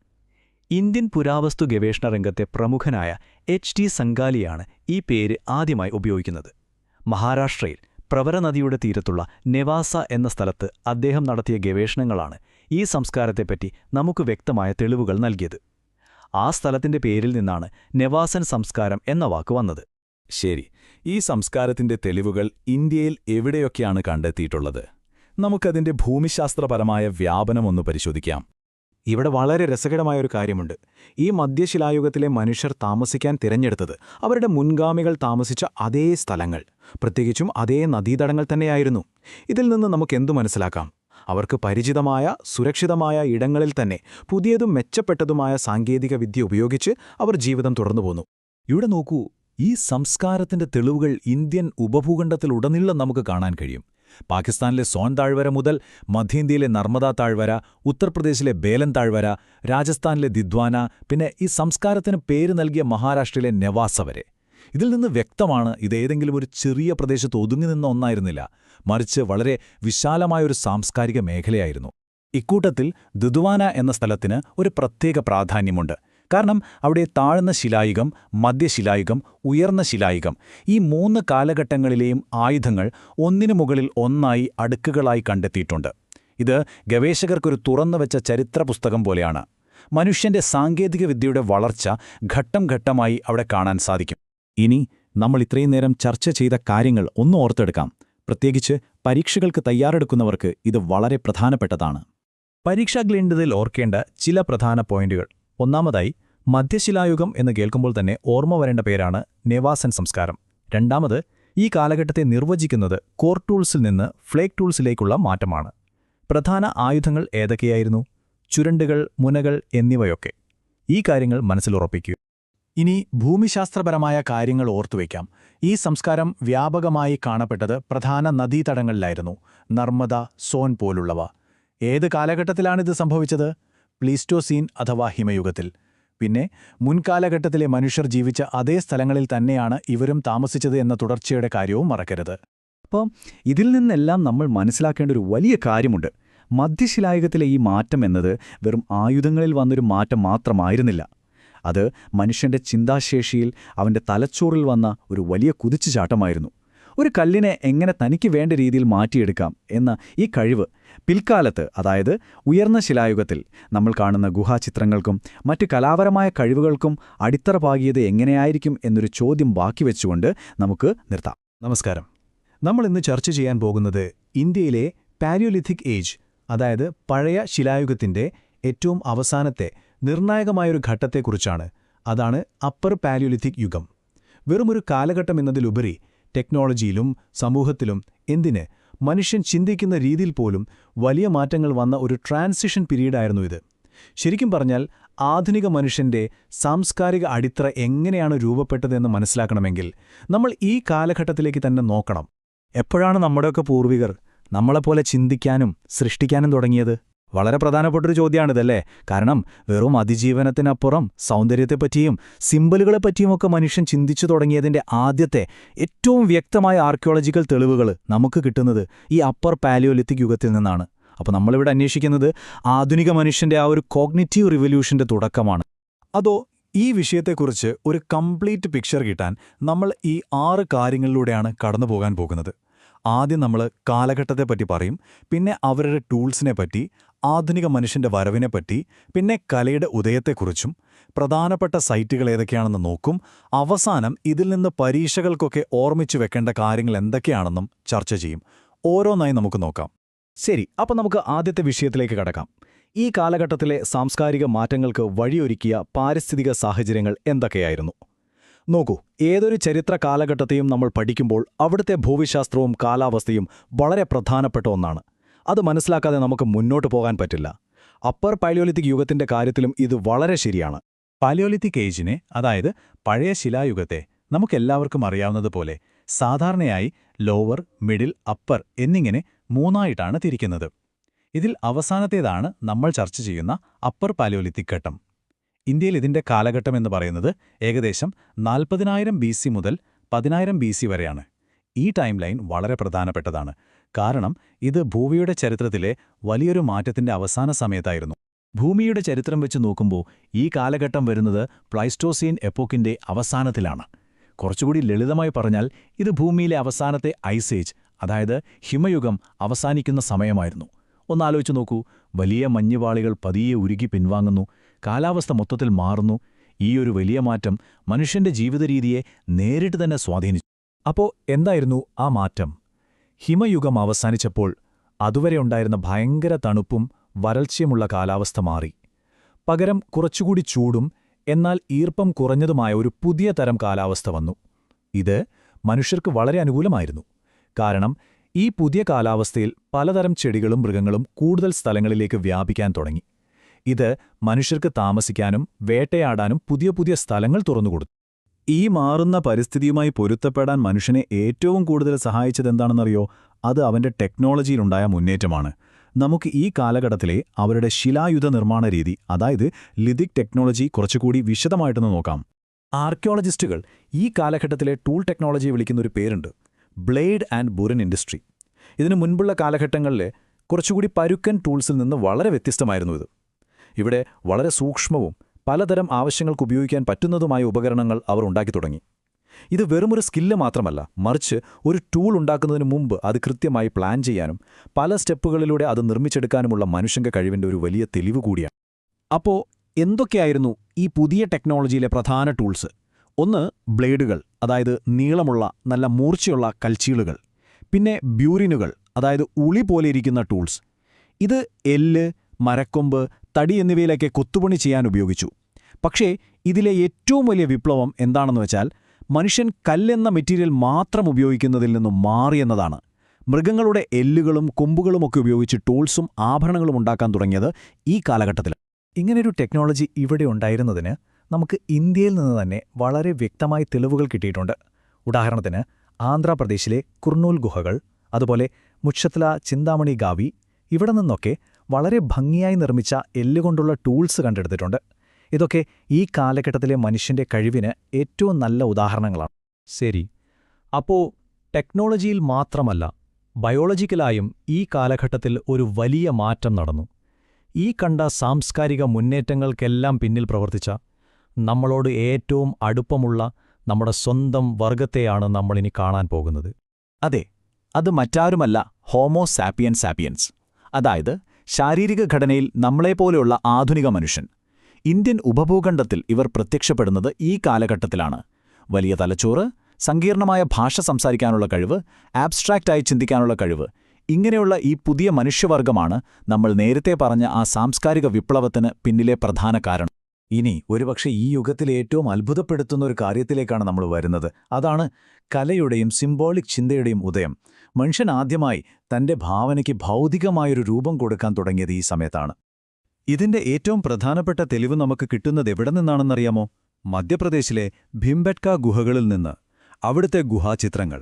ഇന്ത്യൻ പുരാവസ്തു ഗവേഷണ രംഗത്തെ പ്രമുഖനായ H.T. സംഗാലിയാണ് ഈ പേര് ആദ്യമായി ഉപയോഗിക്കുന്നത്. മഹാരാഷ്ട്രയിൽ പ്രവര നദിയുടെ തീരത്തുള്ള നെവാസ എന്ന സ്ഥലത്ത് അദ്ദേഹം നടത്തിയ ഗവേഷണങ്ങളാണ് ഈ സംസ്കാരത്തെപ്പറ്റി നമുക്ക് വ്യക്തമായ തെളിവുകൾ നൽകിയത്. ആ സ്ഥലത്തിന്റെ പേരിൽ നിന്നാണ് നെവാസൻ സംസ്കാരം എന്ന വാക്ക് വന്നത്. ശരി, ഈ സംസ്കാരത്തിന്റെ തെളിവുകൾ ഇന്ത്യയിൽ എവിടെയൊക്കെയാണ് കണ്ടെത്തിയിട്ടുള്ളത്? നമുക്കതിന്റെ ഭൂമിശാസ്ത്രപരമായ വ്യാപനമൊന്ന് പരിശോധിക്കാം. ഇവിടെ വളരെ രസകരമായൊരു കാര്യമുണ്ട്. ഈ മധ്യശിലായുഗത്തിലെ മനുഷ്യർ താമസിക്കാൻ തിരഞ്ഞെടുത്തത് അവരുടെ മുൻഗാമികൾ താമസിച്ച അതേ സ്ഥലങ്ങൾ, പ്രത്യേകിച്ചും അതേ നദീതടങ്ങൾ തന്നെയായിരുന്നു. ഇതിൽ നിന്ന് നമുക്കെന്തു മനസ്സിലാക്കാം? അവർക്ക് പരിചിതമായ സുരക്ഷിതമായ ഇടങ്ങളിൽ തന്നെ പുതിയതും മെച്ചപ്പെട്ടതുമായ സാങ്കേതിക വിദ്യ ഉപയോഗിച്ച് അവർ ജീവിതം തുടർന്നുപോന്നു. ഇവിടെ നോക്കൂ, ഈ സംസ്കാരത്തിന്റെ തെളിവുകൾ ഇന്ത്യൻ ഉപഭൂഖണ്ഡത്തിലുടനീളം നമുക്ക് കാണാൻ കഴിയും. പാകിസ്ഥാനിലെ സോൻ താഴ്വര മുതൽ മധ്യേന്ത്യയിലെ നർമ്മദാ താഴ്വര, ഉത്തർപ്രദേശിലെ ബേലൻ താഴ്വര, രാജസ്ഥാനിലെ ദിദ്വാന, പിന്നെ ഈ സംസ്കാരത്തിന് പേര് നൽകിയ മഹാരാഷ്ട്രയിലെ നെവാസ വരെ. ഇതിൽ നിന്ന് വ്യക്തമാണ് ഇതേതെങ്കിലും ഒരു ചെറിയ പ്രദേശത്ത് ഒതുങ്ങി നിന്ന ഒന്നായിരുന്നില്ല, മറിച്ച് വളരെ വിശാലമായൊരു സാംസ്കാരിക മേഖലയായിരുന്നു. ഇക്കൂട്ടത്തിൽ ദിദ്വാന എന്ന സ്ഥലത്തിന് ഒരു പ്രത്യേക പ്രാധാന്യമുണ്ട്. കാരണം അവിടെ താഴ്ന്ന ശിലായുഗം, മധ്യശിലായുഗം, ഉയർന്ന ശിലായുഗം, ഈ 3 കാലഘട്ടങ്ങളിലെയും ആയുധങ്ങൾ ഒന്നിനു മുകളിൽ ഒന്നായി അടുക്കുകളായി കണ്ടെത്തിയിട്ടുണ്ട്. ഇത് ഗവേഷകർക്കൊരു തുറന്നുവെച്ച ചരിത്ര പുസ്തകം പോലെയാണ്. മനുഷ്യന്റെ സാങ്കേതികവിദ്യയുടെ വളർച്ച ഘട്ടം ഘട്ടമായി അവിടെ കാണാൻ സാധിക്കും. ഇനി നമ്മൾ ഇത്രയും നേരം ചർച്ച ചെയ്ത കാര്യങ്ങൾ ഒന്ന് ഓർത്തെടുക്കാം. പ്രത്യേകിച്ച് പരീക്ഷകൾക്ക് തയ്യാറെടുക്കുന്നവർക്ക് ഇത് വളരെ പ്രധാനപ്പെട്ടതാണ്. പരീക്ഷാഗ്ലേണ്ടതിൽ ഓർക്കേണ്ട ചില പ്രധാന പോയിന്റുകൾ. ഒന്നാമതായി, മധ്യശിലായുഗം എന്ന് കേൾക്കുമ്പോൾ തന്നെ ഓർമ്മ വരേണ്ട പേരാണ് നെവാസൻ സംസ്കാരം. രണ്ടാമത്, ഈ കാലഘട്ടത്തെ നിർവചിക്കുന്നത് കോർ ടൂൾസിൽ നിന്ന് ഫ്ലേക്ക് ടൂൾസിലേക്കുള്ള മാറ്റമാണ്. പ്രധാന ആയുധങ്ങൾ ഏതൊക്കെയായിരുന്നു? ചുരണ്ടുകൾ, മുനകൾ എന്നിവയൊക്കെ. ഈ കാര്യങ്ങൾ മനസ്സിലുറപ്പിക്കുക. ഇനി ഭൂമിശാസ്ത്രപരമായ കാര്യങ്ങൾ ഓർത്തുവയ്ക്കാം. ഈ സംസ്കാരം വ്യാപകമായി കാണപ്പെട്ടത് പ്രധാന നദീതടങ്ങളിലായിരുന്നു, നർമ്മദ, സോൻ പോലുള്ളവ. ഏത് കാലഘട്ടത്തിലാണിത് സംഭവിച്ചത്? പ്ലീസ്റ്റോസീൻ അഥവാ ഹിമയുഗത്തിൽ. പിന്നെ മുൻകാലഘട്ടത്തിലെ മനുഷ്യർ ജീവിച്ച അതേ സ്ഥലങ്ങളിൽ തന്നെയാണ് ഇവരും താമസിച്ചത് എന്ന തുടർച്ചയുടെ കാര്യവും മറക്കരുത്. അപ്പോൾ ഇതിൽ നിന്നെല്ലാം നമ്മൾ മനസ്സിലാക്കേണ്ട ഒരു വലിയ കാര്യമുണ്ട്. മധ്യശിലായുഗത്തിലെ ഈ മാറ്റം എന്നത് വെറും ആയുധങ്ങളിൽ വന്നൊരു മാറ്റം മാത്രമായിരുന്നില്ല. അത് മനുഷ്യന്റെ ചിന്താശേഷിയിൽ, അവന്റെ തലച്ചോറിൽ വന്ന ഒരു വലിയ കുതിച്ചുചാട്ടമായിരുന്നു. ഒരു കല്ലിനെ എങ്ങനെ തനിക്ക് വേണ്ട രീതിയിൽ മാറ്റിയെടുക്കാം എന്ന ഈ കഴിവ് പിൽക്കാലത്ത്, അതായത് ഉയർന്ന ശിലായുഗത്തിൽ നമ്മൾ കാണുന്ന ഗുഹാചിത്രങ്ങൾക്കും മറ്റ് കലാപരമായ കഴിവുകൾക്കും അടിത്തറ പാകിയത് എങ്ങനെയായിരിക്കും എന്നൊരു ചോദ്യം ബാക്കി വെച്ചുകൊണ്ട് നമുക്ക് നിർത്താം. നമസ്കാരം. നമ്മൾ ഇന്ന് ചർച്ച ചെയ്യാൻ പോകുന്നത് ഇന്ത്യയിലെ പാലിയോലിഥിക് ഏജ്, അതായത് പഴയ ശിലായുഗത്തിന്റെ ഏറ്റവും അവസാനത്തെ നിർണായകമായൊരു ഘട്ടത്തെക്കുറിച്ചാണ്. അതാണ് അപ്പർ പാലിയോലിഥിക് യുഗം. വെറുമൊരു കാലഘട്ടം എന്നതിലുപരി ടെക്നോളജിയിലും സമൂഹത്തിലും, എന്തിന് മനുഷ്യൻ ചിന്തിക്കുന്ന രീതിയിൽ പോലും വലിയ മാറ്റങ്ങൾ വന്ന ഒരു ട്രാൻസിഷൻ പീരീഡായിരുന്നു ഇത്. ശരിക്കും പറഞ്ഞാൽ ആധുനിക മനുഷ്യന്റെ സാംസ്കാരിക അടിത്തറ എങ്ങനെയാണ് രൂപപ്പെട്ടതെന്ന് മനസ്സിലാക്കണമെങ്കിൽ നമ്മൾ ഈ കാലഘട്ടത്തിലേക്ക് തന്നെ നോക്കണം. എപ്പോഴാണ് നമ്മുടെയൊക്കെ പൂർവികർ നമ്മളെപ്പോലെ ചിന്തിക്കാനും സൃഷ്ടിക്കാനും തുടങ്ങിയത്? വളരെ പ്രധാനപ്പെട്ടൊരു ചോദ്യമാണിതല്ലേ. കാരണം വെറും അതിജീവനത്തിനപ്പുറം സൗന്ദര്യത്തെപ്പറ്റിയും സിംബലുകളെപ്പറ്റിയുമൊക്കെ മനുഷ്യൻ ചിന്തിച്ചു തുടങ്ങിയതിന്റെ ആദ്യത്തെ ഏറ്റവും വ്യക്തമായ ആർക്കിയോളജിക്കൽ തെളിവുകൾ നമുക്ക് കിട്ടുന്നത് ഈ അപ്പർ പാലിയോലിത്തിക് യുഗത്തിൽ നിന്നാണ്. അപ്പോൾ നമ്മളിവിടെ അന്വേഷിക്കുന്നത് ആധുനിക മനുഷ്യന്റെ ആ ഒരു കോഗ്നിറ്റീവ് റിവല്യൂഷന്റെ തുടക്കമാണ്. അതോ ഈ വിഷയത്തെക്കുറിച്ച് ഒരു കംപ്ലീറ്റ് പിക്ചർ കിട്ടാൻ നമ്മൾ ഈ 6 കാര്യങ്ങളിലൂടെയാണ് കടന്നുപോകാൻ പോകുന്നത്. ആദ്യം നമ്മൾ കാലഘട്ടത്തെപ്പറ്റി പറയും, പിന്നെ അവരുടെ ടൂൾസിനെപ്പറ്റി, ആധുനിക മനുഷ്യന്റെ വരവിനെപ്പറ്റി, പിന്നെ കലയുടെ ഉദയത്തെക്കുറിച്ചും പ്രധാനപ്പെട്ട സൈറ്റുകൾ ഏതൊക്കെയാണെന്ന് നോക്കും. അവസാനം ഇതിൽ നിന്ന് പരീക്ഷകൾക്കൊക്കെ ഓർമ്മിച്ചു വെക്കേണ്ട കാര്യങ്ങൾ എന്തൊക്കെയാണെന്നും ചർച്ച ചെയ്യും. ഓരോന്നായി നമുക്ക് നോക്കാം. ശരി, അപ്പോൾ നമുക്ക് ആദ്യത്തെ വിഷയത്തിലേക്ക് കടക്കാം. ഈ കാലഘട്ടത്തിലെ സാംസ്കാരിക മാറ്റങ്ങൾക്ക് വഴിയൊരുക്കിയ പാരിസ്ഥിതിക സാഹചര്യങ്ങൾ എന്തൊക്കെയായിരുന്നു? നോക്കൂ, ഏതൊരു ചരിത്ര കാലഘട്ടത്തെയും നമ്മൾ പഠിക്കുമ്പോൾ അവിടുത്തെ ഭൂമിശാസ്ത്രവും കാലാവസ്ഥയും വളരെ പ്രധാനപ്പെട്ട ഒന്നാണ്. അത് മനസ്സിലാക്കാതെ നമുക്ക് മുന്നോട്ട് പോകാൻ പറ്റില്ല. അപ്പർ പാലിയോലിത്തിക് യുഗത്തിന്റെ കാര്യത്തിലും ഇത് വളരെ ശരിയാണ്. പാലിയോലിത്തിക് ഏജിനെ, അതായത് പഴയ ശിലായുഗത്തെ, നമുക്കെല്ലാവർക്കും അറിയാവുന്നതുപോലെ സാധാരണയായി ലോവർ, മിഡിൽ, അപ്പർ എന്നിങ്ങനെ 3ആയിട്ടാണ് തിരിക്കുന്നത്. ഇതിൽ അവസാനത്തേതാണ് നമ്മൾ ചർച്ച ചെയ്യുന്ന അപ്പർ പാലിയോലിത്തിക് ഘട്ടം. ഇന്ത്യയിൽ ഇതിന്റെ കാലഘട്ടമെന്ന് പറയുന്നത് ഏകദേശം 40,000 BC മുതൽ 10,000 BC വരെയാണ്. ഈ ടൈം ലൈൻ വളരെ പ്രധാനപ്പെട്ടതാണ്. കാരണം ഇത് ഭൂമിയുടെ ചരിത്രത്തിലെ വലിയൊരു മാറ്റത്തിന്റെ അവസാന സമയത്തായിരുന്നു. ഭൂമിയുടെ ചരിത്രം വെച്ച് നോക്കുമ്പോൾ ഈ കാലഘട്ടം വരുന്നത് പ്ലൈസ്റ്റോസീൻ എപ്പോക്കിന്റെ അവസാനത്തിലാണ്. കുറച്ചുകൂടി ലളിതമായി പറഞ്ഞാൽ ഇത് ഭൂമിയിലെ അവസാനത്തെ ഐസ് ഏജ്, അതായത് ഹിമയുഗം അവസാനിക്കുന്ന സമയമായിരുന്നു. ഒന്നാലോചിച്ച് നോക്കൂ, വലിയ മഞ്ഞുപാളികൾ പതിയെ ഉരുകി പിൻവാങ്ങുന്നു, കാലാവസ്ഥ മൊത്തത്തിൽ മാറുന്നു. ഈയൊരു വലിയ മാറ്റം മനുഷ്യന്റെ ജീവിതരീതിയെ നേരിട്ട് തന്നെ സ്വാധീനിച്ചു. അപ്പോൾ എന്തായിരുന്നു ആ മാറ്റം? ഹിമയുഗം അവസാനിച്ചപ്പോൾ അതുവരെ ഉണ്ടായിരുന്ന ഭയങ്കര തണുപ്പും വരൾച്ചയുമുള്ള കാലാവസ്ഥ മാറി. പകരം കുറച്ചുകൂടി ചൂടും എന്നാൽ ഈർപ്പം കുറഞ്ഞതുമായ ഒരു പുതിയ തരം കാലാവസ്ഥ വന്നു. ഇത് മനുഷ്യർക്ക് വളരെ അനുകൂലമായിരുന്നു. കാരണം ഈ പുതിയ കാലാവസ്ഥയിൽ പലതരം ചെടികളും മൃഗങ്ങളും കൂടുതൽ സ്ഥലങ്ങളിലേക്ക് വ്യാപിക്കാൻ തുടങ്ങി. ഇത് മനുഷ്യർക്ക് താമസിക്കാനും വേട്ടയാടാനും പുതിയ പുതിയ സ്ഥലങ്ങൾ തുറന്നുകൊടുത്തു. ഈ മാറുന്ന പരിസ്ഥിതിയുമായി പൊരുത്തപ്പെടാൻ മനുഷ്യനെ ഏറ്റവും കൂടുതൽ സഹായിച്ചതെന്താണെന്നറിയോ? അത് അവന്റെ ടെക്നോളജിയിലുണ്ടായ മുന്നേറ്റമാണ്. നമുക്ക് ഈ കാലഘട്ടത്തിലെ അവരുടെ ശിലായുധ നിർമ്മാണ രീതി, അതായത് ലിഥിക് ടെക്നോളജി, കുറച്ചുകൂടി വിശദമായിട്ടൊന്ന് നോക്കാം. ആർക്കിയോളജിസ്റ്റുകൾ ഈ കാലഘട്ടത്തിലെ ടൂൾ ടെക്നോളജിയെ വിളിക്കുന്നൊരു പേരുണ്ട്, ബ്ലേഡ് ആൻഡ് ബുറിൻ ഇൻഡസ്ട്രി. ഇതിനു മുൻപുള്ള കാലഘട്ടങ്ങളിൽ കുറച്ചുകൂടി പരുക്കൻ ടൂൾസിൽ നിന്ന് വളരെ വ്യത്യസ്തമായിരുന്നു ഇത്. ഇവിടെ വളരെ സൂക്ഷ്മവും പലതരം ആവശ്യങ്ങൾക്ക് ഉപയോഗിക്കാൻ പറ്റുന്നതുമായ ഉപകരണങ്ങൾ അവർ ഉണ്ടാക്കി തുടങ്ങി. ഇത് വെറുമൊരു സ്കില്ല് മാത്രമല്ല, മറിച്ച് ഒരു ടൂൾ ഉണ്ടാക്കുന്നതിന് മുമ്പ് അത് കൃത്യമായി പ്ലാൻ ചെയ്യാനും പല സ്റ്റെപ്പുകളിലൂടെ അത് നിർമ്മിച്ചെടുക്കാനുമുള്ള മനുഷ്യന്റെ കഴിവിന്റെ ഒരു വലിയ തെളിവ് കൂടിയാണ്. അപ്പോൾ എന്തൊക്കെയായിരുന്നു ഈ പുതിയ ടെക്നോളജിയിലെ പ്രധാന ടൂൾസ്? ഒന്ന്, ബ്ലേഡുകൾ, അതായത് നീളമുള്ള നല്ല മൂർച്ചയുള്ള കൽച്ചീളുകൾ. പിന്നെ ബ്യൂറിനുകൾ, അതായത് ഉളി പോലെയിരിക്കുന്ന ടൂൾസ്. ഇത് എല്ല്, മരക്കൊമ്പ്, തടി എന്നിവയിലൊക്കെ കൊത്തുപണി ചെയ്യാൻ ഉപയോഗിച്ചു. പക്ഷേ ഇതിലെ ഏറ്റവും വലിയ വിപ്ലവം എന്താണെന്ന് വെച്ചാൽ മനുഷ്യൻ കല്ലെന്ന മെറ്റീരിയൽ മാത്രം ഉപയോഗിക്കുന്നതിൽ നിന്നും മാറിയെന്നതാണ്. മൃഗങ്ങളുടെ എല്ലുകളും കൊമ്പുകളുമൊക്കെ ഉപയോഗിച്ച് ടൂൾസും ആഭരണങ്ങളും ഉണ്ടാക്കാൻ തുടങ്ങിയത് ഈ കാലഘട്ടത്തിൽ. ഇങ്ങനെയൊരു ടെക്നോളജി ഇവിടെ ഉണ്ടായിരുന്നതിന് നമുക്ക് ഇന്ത്യയിൽ നിന്ന് തന്നെ വളരെ വ്യക്തമായ തെളിവുകൾ കിട്ടിയിട്ടുണ്ട്. ഉദാഹരണത്തിന് ആന്ധ്രാപ്രദേശിലെ കുർണൂൽ ഗുഹകൾ, അതുപോലെ മുക്ഷത്ല ചിന്താമണി ഗാവി, ഇവിടെ നിന്നൊക്കെ വളരെ ഭംഗിയായി നിർമ്മിച്ച എല്ലുകൊണ്ടുള്ള ടൂൾസ് കണ്ടെടുത്തിട്ടുണ്ട്. ഇതൊക്കെ ഈ കാലഘട്ടത്തിലെ മനുഷ്യന്റെ കഴിവിന് ഏറ്റവും നല്ല ഉദാഹരണങ്ങളാണ്. ശരി, അപ്പോൾ ടെക്നോളജിയിൽ മാത്രമല്ല, ബയോളജിക്കലായും ഈ കാലഘട്ടത്തിൽ ഒരു വലിയ മാറ്റം നടന്നു. ഈ കണ്ട സാംസ്കാരിക മുന്നേറ്റങ്ങൾക്കെല്ലാം പിന്നിൽ പ്രവർത്തിച്ച, നമ്മളോട് ഏറ്റവും അടുപ്പമുള്ള നമ്മുടെ സ്വന്തം വർഗത്തെയാണ് നമ്മളിനി കാണാൻ പോകുന്നത്. അതെ, അത് മറ്റാരുമല്ല ഹോമോ സാപ്പിയൻ സാപ്പിയൻസ്, അതായത് ശാരീരിക ഘടനയിൽ നമ്മളെപ്പോലെയുള്ള ആധുനിക മനുഷ്യൻ. ഇന്ത്യൻ ഉപഭൂഖണ്ഡത്തിൽ ഇവർ പ്രത്യക്ഷപ്പെടുന്നത് ഈ കാലഘട്ടത്തിലാണ്. വലിയ തലച്ചോറ്, സങ്കീർണമായ ഭാഷ സംസാരിക്കാനുള്ള കഴിവ്, ആബ്സ്ട്രാക്റ്റായി ചിന്തിക്കാനുള്ള കഴിവ്, ഇങ്ങനെയുള്ള ഈ പുതിയ മനുഷ്യവർഗമാണ് നമ്മൾ നേരത്തെ പറഞ്ഞ ആ സാംസ്കാരിക വിപ്ലവത്തിന് പിന്നിലെ പ്രധാന കാരണം. ഇനി ഒരുപക്ഷെ ഈ യുഗത്തിലെ ഏറ്റവും അത്ഭുതപ്പെടുത്തുന്ന ഒരു കാര്യത്തിലേക്കാണ് നമ്മൾ വരുന്നത്. അതാണ് കലയുടെയും സിംബോളിക് ചിന്തയുടെയും ഉദയം. മനുഷ്യൻ ആദ്യമായി തന്റെ ഭാവനയ്ക്ക് ഭൗതികമായൊരു രൂപം കൊടുക്കാൻ തുടങ്ങിയത് ഈ സമയത്താണ്. ഇതിന്റെ ഏറ്റവും പ്രധാനപ്പെട്ട തെളിവ് നമുക്ക് കിട്ടുന്നത് എവിടെ നിന്നാണെന്നറിയാമോ? മധ്യപ്രദേശിലെ ഭിംബെട്ക ഗുഹകളിൽ നിന്ന്. അവിടുത്തെ ഗുഹാചിത്രങ്ങൾ.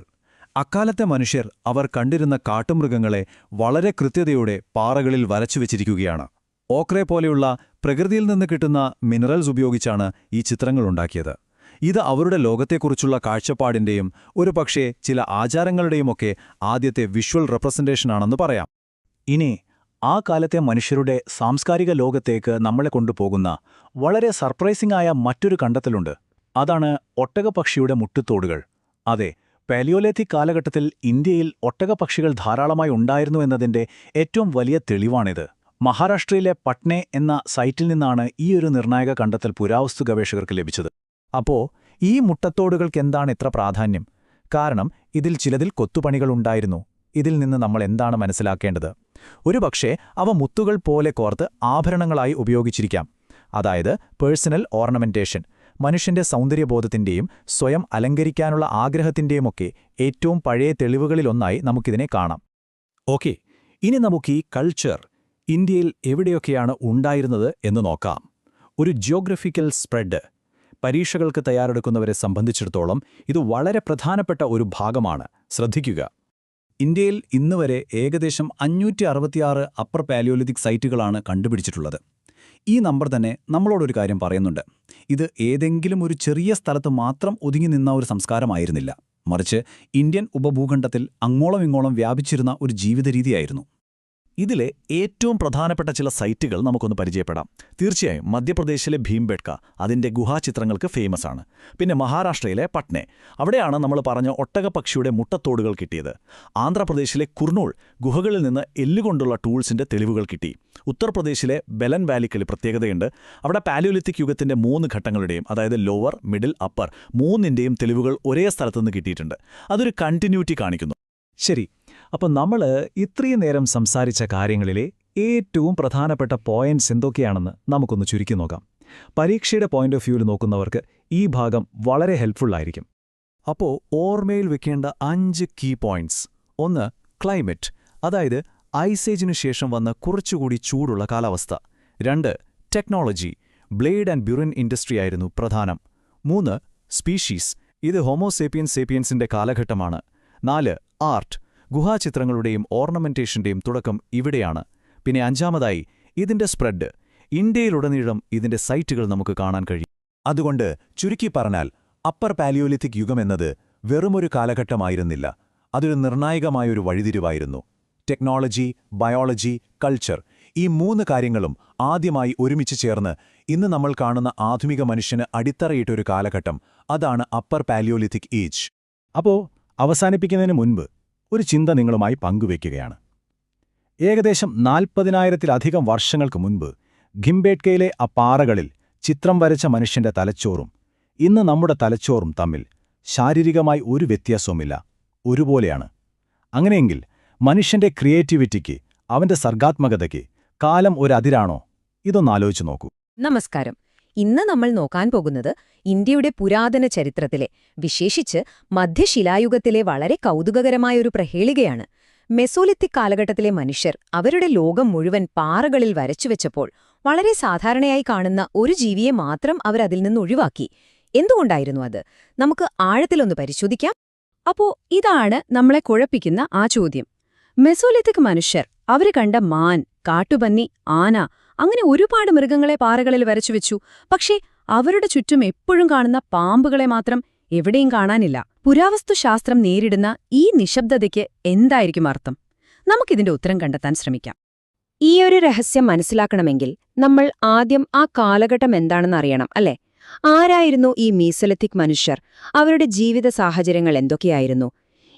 അക്കാലത്തെ മനുഷ്യർ അവർ കണ്ടിരുന്ന കാട്ടുമൃഗങ്ങളെ വളരെ കൃത്യതയോടെ പാറകളിൽ വരച്ചുവെച്ചിരിക്കുകയാണ്. ഓക്രെ പോലെയുള്ള പ്രകൃതിയിൽ നിന്ന് കിട്ടുന്ന മിനറൽസ് ഉപയോഗിച്ചാണ് ഈ ചിത്രങ്ങളുണ്ടാക്കിയത്. ഇത് അവരുടെ ലോകത്തെക്കുറിച്ചുള്ള കാഴ്ചപ്പാടിന്റെയും ഒരുപക്ഷേ ചില ആചാരങ്ങളുടെയുമൊക്കെ ആദ്യത്തെ വിഷ്വൽ റെപ്രസന്റേഷനാണെന്ന് പറയാം. ഇനി ആ കാലത്തെ മനുഷ്യരുടെ സാംസ്കാരിക ലോകത്തേക്ക് നമ്മളെ കൊണ്ടുപോകുന്ന വളരെ സർപ്രൈസിംഗ് ആയ മറ്റൊരു കണ്ടെത്തലുണ്ട്. അതാണ് ഒട്ടകപ്പക്ഷിയുടെ മുട്ടുത്തോടുകൾ. അതെ, പാലിയോലിത്തിക് കാലഘട്ടത്തിൽ ഇന്ത്യയിൽ ഒട്ടകപ്പക്ഷികൾ ധാരാളമായി ഉണ്ടായിരുന്നു എന്നതിന്റെ ഏറ്റവും വലിയ തെളിവാണിത്. മഹാരാഷ്ട്രയിലെ പട്നെ എന്ന സൈറ്റിൽ നിന്നാണ് ഈയൊരു നിർണായക കണ്ടെത്തൽ പുരാവസ്തു ഗവേഷകർക്ക് ലഭിച്ചത്. അപ്പോ ഈ മുട്ടത്തോടുകൾക്കെന്താണ് ഇത്ര പ്രാധാന്യം? കാരണം ഇതിൽ ചിലതിൽ കൊത്തുപണികളുണ്ടായിരുന്നു. ഇതിൽ നിന്ന് നമ്മൾ എന്താണ് മനസ്സിലാക്കേണ്ടത്? ഒരുപക്ഷേ അവ മുത്തുകൾ പോലെ കോർത്ത് ആഭരണങ്ങളായി ഉപയോഗിച്ചിരിക്കാം. അതായത് പേഴ്സണൽ ഓർണമെന്റേഷൻ, മനുഷ്യന്റെ സൗന്ദര്യബോധത്തിന്റെയും സ്വയം അലങ്കരിക്കാനുള്ള ആഗ്രഹത്തിന്റെയുമൊക്കെ ഏറ്റവും പഴയ തെളിവുകളിലൊന്നായി നമുക്കിതിനെ കാണാം. ഓക്കെ, ഇനി നമുക്ക് ഈ കൾച്ചർ ഇന്ത്യയിൽ എവിടെയൊക്കെയാണ് ഉണ്ടായിരുന്നത് എന്ന് നോക്കാം. ഒരു ജിയോഗ്രഫിക്കൽ സ്പ്രെഡ്. പരീക്ഷകൾക്ക് തയ്യാറെടുക്കുന്നവരെ സംബന്ധിച്ചിടത്തോളം ഇത് വളരെ പ്രധാനപ്പെട്ട ഒരു ഭാഗമാണ്. ശ്രദ്ധിക്കുക. ഇന്ത്യയിൽ ഇന്നുവരെ ഏകദേശം 566 അപ്പർ പാലിയോലിത്തിക് സൈറ്റുകളാണ് കണ്ടുപിടിച്ചിട്ടുള്ളത്. ഈ നമ്പർ തന്നെ നമ്മളോടൊരു കാര്യം പറയുന്നുണ്ട്. ഇത് ഏതെങ്കിലും ഒരു ചെറിയ സ്ഥലത്ത് മാത്രം ഒതുങ്ങി നിന്ന ഒരു സംസ്കാരമായിരുന്നില്ല. മറിച്ച് ഇന്ത്യൻ ഉപഭൂഖണ്ഡത്തിൽ അങ്ങോളം ഇങ്ങോളം വ്യാപിച്ചിരുന്ന ഒരു ജീവിതരീതിയായിരുന്നു. ഇതിലെ ഏറ്റവും പ്രധാനപ്പെട്ട ചില സൈറ്റുകൾ നമുക്കൊന്ന് പരിചയപ്പെടാം. തീർച്ചയായും മധ്യപ്രദേശിലെ ഭീംബെട്ക അതിന്റെ ഗുഹാചിത്രങ്ങൾക്ക് ഫേമസ് ആണ്. പിന്നെ മഹാരാഷ്ട്രയിലെ പട്നെ, അവിടെയാണ് നമ്മൾ പറഞ്ഞ ഒട്ടകപ്പക്ഷിയുടെ മുട്ടത്തോടുകൾ കിട്ടിയത്. ആന്ധ്രാപ്രദേശിലെ കുർണൂൾ ഗുഹകളിൽ നിന്ന് എല്ലുകൊണ്ടുള്ള ടൂൾസിന്റെ തെളിവുകൾ കിട്ടി. ഉത്തർപ്രദേശിലെ ബെലൻ വാലിക്കൽ പ്രത്യേകതയുണ്ട്. അവിടെ പാലിയോലിത്തിക് യുഗത്തിന്റെ 3 ഘട്ടങ്ങളുടെയും, അതായത് ലോവർ, മിഡിൽ, അപ്പർ, 3ന്റെയും തെളിവുകൾ ഒരേ സ്ഥലത്തുനിന്ന് കിട്ടിയിട്ടുണ്ട്. അതൊരു കണ്ടിന്യൂറ്റി കാണിക്കുന്നു. ശരി, അപ്പോൾ നമ്മൾ ഇത്രയും നേരം സംസാരിച്ച കാര്യങ്ങളിലെ ഏറ്റവും പ്രധാനപ്പെട്ട പോയിന്റ്സ് എന്തൊക്കെയാണെന്ന് നമുക്കൊന്ന് ചുരുക്കി നോക്കാം. പരീക്ഷയുടെ പോയിന്റ് ഓഫ് വ്യൂവിൽ നോക്കുന്നവർക്ക് ഈ ഭാഗം വളരെ ഹെൽപ്ഫുള്ളായിരിക്കും. അപ്പോൾ ഓർമ്മയിൽ വെക്കേണ്ട 5 കീ പോയിന്റ്സ്. 1. ക്ലൈമറ്റ്, അതായത് ഐസേജിനു ശേഷം വന്ന കുറച്ചുകൂടി ചൂടുള്ള കാലാവസ്ഥ. 2. ടെക്നോളജി, ബ്ലേഡ് ആൻഡ് ബ്യൂറിൻ ഇൻഡസ്ട്രി ആയിരുന്നു പ്രധാനം. 3. സ്പീഷീസ്, ഇത് ഹോമോസേപ്പിയൻ സേപ്പിയൻസിന്റെ കാലഘട്ടമാണ്. 4. ആർട്ട്, ഗുഹാചിത്രങ്ങളുടെയും ഓർണമെന്റേഷന്റെയും തുടക്കം ഇവിടെയാണ്. പിന്നെ 5ാമതായി ഇതിന്റെ സ്പ്രെഡ്. ഇന്ത്യയിലുടനീളം ഇതിന്റെ സൈറ്റുകൾ നമുക്ക് കാണാൻ കഴിയും. അതുകൊണ്ട് ചുരുക്കി പറഞ്ഞാൽ അപ്പർ പാലിയോലിത്തിക് യുഗമെന്നത് വെറുമൊരു കാലഘട്ടമായിരുന്നില്ല. അതൊരു നിർണായകമായൊരു വഴിതിരിവായിരുന്നു. ടെക്നോളജി, ബയോളജി, കൾച്ചർ, ഈ 3 കാര്യങ്ങളും ആദ്യമായി ഒരുമിച്ച് ചേർന്ന് ഇന്ന് നമ്മൾ കാണുന്ന ആധുനിക മനുഷ്യന് അടിത്തറയിട്ടൊരു കാലഘട്ടം. അതാണ് അപ്പർ പാലിയോലിത്തിക് ഏജ്. അപ്പോൾ അവസാനിപ്പിക്കുന്നതിന് മുൻപ് ഒരു ചിന്ത നിങ്ങളുമായി പങ്കുവയ്ക്കുകയാണ്. ഏകദേശം 40,000-ലധികം വർഷങ്ങൾക്ക് മുൻപ് ഭിംബേട്കയിലെ ആ പാറകളിൽ ചിത്രം വരച്ച മനുഷ്യന്റെ തലച്ചോറും ഇന്ന് നമ്മുടെ തലച്ചോറും തമ്മിൽ ശാരീരികമായി ഒരു വ്യത്യാസവുമില്ല, ഒരുപോലെയാണ്. അങ്ങനെയെങ്കിൽ മനുഷ്യന്റെ ക്രിയേറ്റിവിറ്റിക്ക്, അവന്റെ സർഗാത്മകതയ്ക്ക് കാലം ഒരതിരാണോ? ഇതൊന്നാലോചിച്ചു നോക്കൂ. നമസ്കാരം. ഇന്ന് നമ്മൾ നോക്കാൻ പോകുന്നത് ഇന്ത്യയുടെ പുരാതന ചരിത്രത്തിലെ, വിശേഷിച്ച് മധ്യശിലായുഗത്തിലെ വളരെ കൗതുകകരമായൊരു പ്രഹേളികയാണ്. മെസോലിത്തിക് കാലഘട്ടത്തിലെ മനുഷ്യർ അവരുടെ ലോകം മുഴുവൻ പാറകളിൽ വരച്ചുവെച്ചപ്പോൾ വളരെ സാധാരണയായി കാണുന്ന ഒരു ജീവിയെ മാത്രം അവരതിൽ നിന്ന് ഒഴിവാക്കി. എന്തുകൊണ്ടായിരുന്നു അത്? നമുക്ക് ആഴത്തിലൊന്ന് പരിശോധിക്കാം. അപ്പോ ഇതാണ് നമ്മളെ കുഴപ്പിക്കുന്ന ആ ചോദ്യം. മെസോലിത്തിക് മനുഷ്യർ അവര് കണ്ട മാൻ, കാട്ടുപന്നി, ആന, അങ്ങനെ ഒരുപാട് മൃഗങ്ങളെ പാറകളിൽ വരച്ചുവെച്ചു. പക്ഷേ അവരുടെ ചുറ്റും എപ്പോഴും കാണുന്ന പാമ്പുകളെ മാത്രം എവിടെയും കാണാനില്ല. പുരാവസ്തുശാസ്ത്രം നേരിടുന്ന ഈ നിശബ്ദതയ്ക്ക് എന്തായിരിക്കും അർത്ഥം? നമുക്കിതിന്റെ ഉത്തരം കണ്ടെത്താൻ ശ്രമിക്കാം. ഈയൊരു രഹസ്യം മനസ്സിലാക്കണമെങ്കിൽ നമ്മൾ ആദ്യം ആ കാലഘട്ടം എന്താണെന്ന് അറിയണം, അല്ലേ? ആരായിരുന്നു ഈ മീസോലിത്തിക് മനുഷ്യർ? അവരുടെ ജീവിത സാഹചര്യങ്ങൾ എന്തൊക്കെയായിരുന്നു?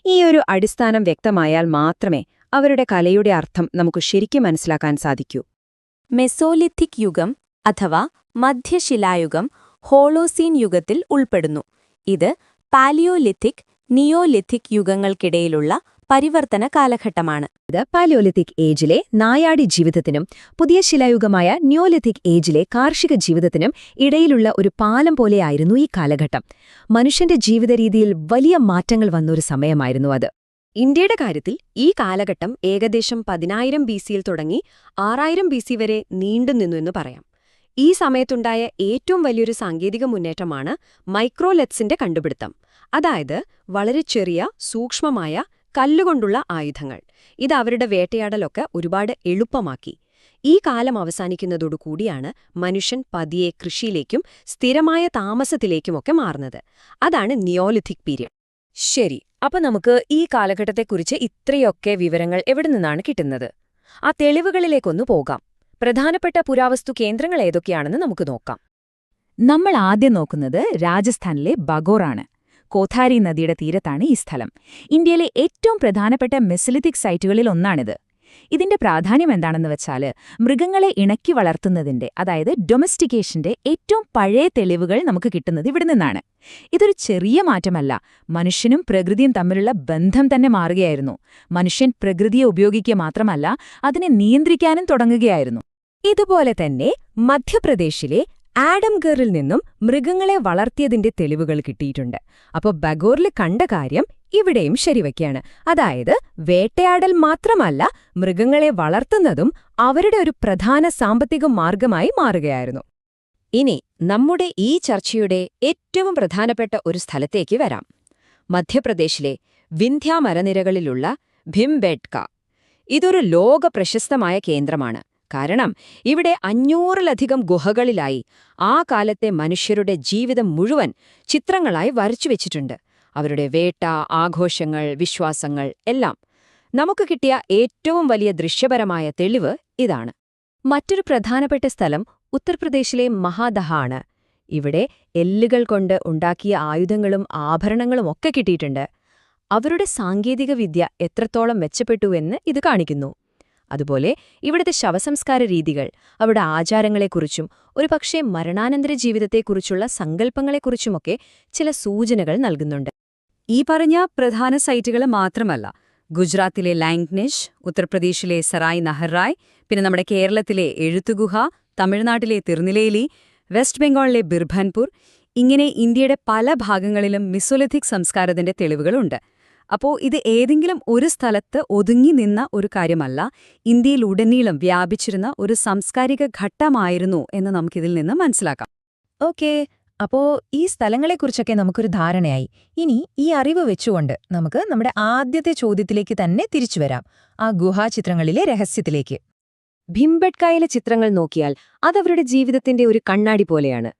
ഈയൊരു അടിസ്ഥാനം വ്യക്തമായാൽ മാത്രമേ അവരുടെ കലയുടെ അർത്ഥം നമുക്ക് ശരിക്കും മനസ്സിലാക്കാൻ സാധിക്കൂ. മെസോലിത്തിക് യുഗം അഥവാ മധ്യശിലായുഗം ഹോളോസീൻ യുഗത്തിൽ ഉൾപ്പെടുന്നു. ഇത് പാലിയോലിത്തിക്, നിയോലിത്തിക് യുഗങ്ങൾക്കിടയിലുള്ള പരിവർത്തന കാലഘട്ടമാണ്. ഇത് പാലിയോലിത്തിക് ഏജിലെ നായാടി ജീവിതത്തിനും പുതിയ ശിലായുഗമായ നിയോലിത്തിക് ഏജിലെ കാർഷിക ജീവിതത്തിനും ഇടയിലുള്ള ഒരു പാലം പോലെയായിരുന്നു ഈ കാലഘട്ടം. മനുഷ്യന്റെ ജീവിതരീതിയിൽ വലിയ മാറ്റങ്ങൾ വന്നൊരു സമയമായിരുന്നു അത്. ഇന്ത്യയുടെ കാര്യത്തിൽ ഈ കാലഘട്ടം ഏകദേശം 10,000 BC-യിൽ തുടങ്ങി 6000 BC വരെ നീണ്ടുനിന്നുവെന്ന് പറയാം. ഈ സമയത്തുണ്ടായ ഏറ്റവും വലിയൊരു സാങ്കേതിക മുന്നേറ്റമാണ് മൈക്രോലെറ്റ്സിന്റെ കണ്ടുപിടുത്തം. അതായത് വളരെ ചെറിയ, സൂക്ഷ്മമായ കല്ലുകൊണ്ടുള്ള ആയുധങ്ങൾ. ഇത് അവരുടെ വേട്ടയാടലൊക്കെ ഒരുപാട് എളുപ്പമാക്കി. ഈ കാലം അവസാനിക്കുന്നതോടുകൂടിയാണ് മനുഷ്യൻ പതിയെ കൃഷിയിലേക്കും സ്ഥിരമായ താമസത്തിലേക്കുമൊക്കെ മാറുന്നത്. അതാണ് നിയോലിത്തിക് പീരിയഡ്. ശരി, അപ്പൊ നമുക്ക് ഈ കാലഘട്ടത്തെക്കുറിച്ച് ഇത്രയൊക്കെ വിവരങ്ങൾ എവിടെ നിന്നാണ് കിട്ടുന്നത്? ആ തെളിവുകളിലേക്കൊന്നു പോകാം. പ്രധാനപ്പെട്ട പുരാവസ്തു കേന്ദ്രങ്ങൾ ഏതൊക്കെയാണെന്ന് നമുക്ക് നോക്കാം. നമ്മൾ ആദ്യം നോക്കുന്നത് രാജസ്ഥാനിലെ ബഗോറാണ്. കോഥാരി നദിയുടെ തീരത്താണ് ഈ സ്ഥലം. ഇന്ത്യയിലെ ഏറ്റവും പ്രധാനപ്പെട്ട മെസോലിത്തിക് സൈറ്റുകളിൽ ഒന്നാണിത്. ഇതിന്റെ പ്രാധാന്യം എന്താണെന്ന് വെച്ചാൽ, മൃഗങ്ങളെ ഇണക്കി വളർത്തുന്നതിന്റെ, അതായത് ഡൊമസ്റ്റിക്കേഷന്റെ ഏറ്റവും പഴയ തെളിവുകൾ നമുക്ക് കിട്ടുന്നത് ഇവിടെ നിന്നാണ്. ഇതൊരു ചെറിയ മാറ്റമല്ല, മനുഷ്യനും പ്രകൃതിയും തമ്മിലുള്ള ബന്ധം തന്നെ മാറുകയായിരുന്നു. മനുഷ്യൻ പ്രകൃതിയെ ഉപയോഗിക്കുക മാത്രമല്ല, അതിനെ നിയന്ത്രിക്കാനും തുടങ്ങുകയായിരുന്നു. ഇതുപോലെ തന്നെ മധ്യപ്രദേശിലെ ആഡംഗറിൽ നിന്നും മൃഗങ്ങളെ വളർത്തിയതിന്റെ തെളിവുകൾ കിട്ടിയിട്ടുണ്ട്. അപ്പോൾ ബഗോറിൽ കണ്ട കാര്യം ഇവിടെയും ശരിവയ്ക്കാണ്. അതായത് വേട്ടയാടൽ മാത്രമല്ല, മൃഗങ്ങളെ വളർത്തുന്നതും അവരുടെ ഒരു പ്രധാന സാമ്പത്തിക മാർഗമായി മാറുകയായിരുന്നു. ഇനി നമ്മുടെ ഈ ചർച്ചയുടെ ഏറ്റവും പ്രധാനപ്പെട്ട ഒരു സ്ഥലത്തേക്ക് വരാം. മധ്യപ്രദേശിലെ വിന്ധ്യ മലനിരകളിലുള്ള ഭിംബേട്ക. ഇതൊരു ലോക പ്രശസ്തമായ കേന്ദ്രമാണ്. കാരണം ഇവിടെ 500-ലധികം ഗുഹകളിലായി ആ കാലത്തെ മനുഷ്യരുടെ ജീവിതം മുഴുവൻ ചിത്രങ്ങളായി വരച്ചുവെച്ചിട്ടുണ്ട്. അവരുടെ വേട്ട, ആഘോഷങ്ങൾ, വിശ്വാസങ്ങൾ എല്ലാം. നമുക്ക് കിട്ടിയ ഏറ്റവും വലിയ ദൃശ്യപരമായ തെളിവ് ഇതാണ്. മറ്റൊരു പ്രധാനപ്പെട്ട സ്ഥലം ഉത്തർപ്രദേശിലെ മഹാദഹ ആണ്. ഇവിടെ എല്ലുകൾ കൊണ്ട് ഉണ്ടാക്കിയ ആയുധങ്ങളും ആഭരണങ്ങളും ഒക്കെ കിട്ടിയിട്ടുണ്ട്. അവരുടെ സാങ്കേതികവിദ്യ എത്രത്തോളം മെച്ചപ്പെട്ടുവെന്ന് ഇത് കാണിക്കുന്നു. അതുപോലെ ഇവിടുത്തെ ശവസംസ്കാര രീതികൾ, അവരുടെ ആചാരങ്ങളെക്കുറിച്ചും ഒരുപക്ഷേ മരണാനന്തര ജീവിതത്തെക്കുറിച്ചുള്ള സങ്കല്പങ്ങളെക്കുറിച്ചുമൊക്കെ ചില സൂചനകൾ നൽകുന്നുണ്ട്. ഈ പറഞ്ഞ പ്രധാന സൈറ്റുകൾ മാത്രമല്ല, ഗുജറാത്തിലെ ലാങ്ക്നിഷ്, ഉത്തർപ്രദേശിലെ സറായ് നഹർറായ്, പിന്നെ നമ്മുടെ കേരളത്തിലെ എഴുത്തുഗുഹ, തമിഴ്നാട്ടിലെ തിരുനെൽവേലി, വെസ്റ്റ് ബംഗാളിലെ ബിർഭൻപൂർ, ഇങ്ങനെ ഇന്ത്യയുടെ പല ഭാഗങ്ങളിലും മെസോലിത്തിക് സംസ്കാരത്തിന്റെ തെളിവുകളുണ്ട്. അപ്പോൾ ഇത് ഏതെങ്കിലും ഒരു സ്ഥലത്ത് ഒതുങ്ങി നിന്ന ഒരു കാര്യമല്ല, ഇന്ത്യയിലുടനീളം വ്യാപിച്ചിരുന്ന ഒരു സാംസ്കാരിക ഘട്ടമായിരുന്നു എന്ന് നമുക്കിതിൽ നിന്ന് മനസ്സിലാക്കാം. ഓക്കേ, അപ്പോ ഈ സ്ഥലങ്ങളെക്കുറിച്ചൊക്കെ നമുക്കൊരു ധാരണയായി. ഇനി ഈ അറിവ് വെച്ചുകൊണ്ട് നമുക്ക് നമ്മുടെ ആദ്യത്തെ ചോദ്യത്തിലേക്ക് തന്നെ തിരിച്ചുവരാം, ആ ഗുഹാചിത്രങ്ങളിലെ രഹസ്യത്തിലേക്ക്. ഭിംബെട്കയിലെ ചിത്രങ്ങൾ നോക്കിയാൽ അതവരുടെ ജീവിതത്തിന്റെ ഒരു കണ്ണാടി പോലെയാണ്.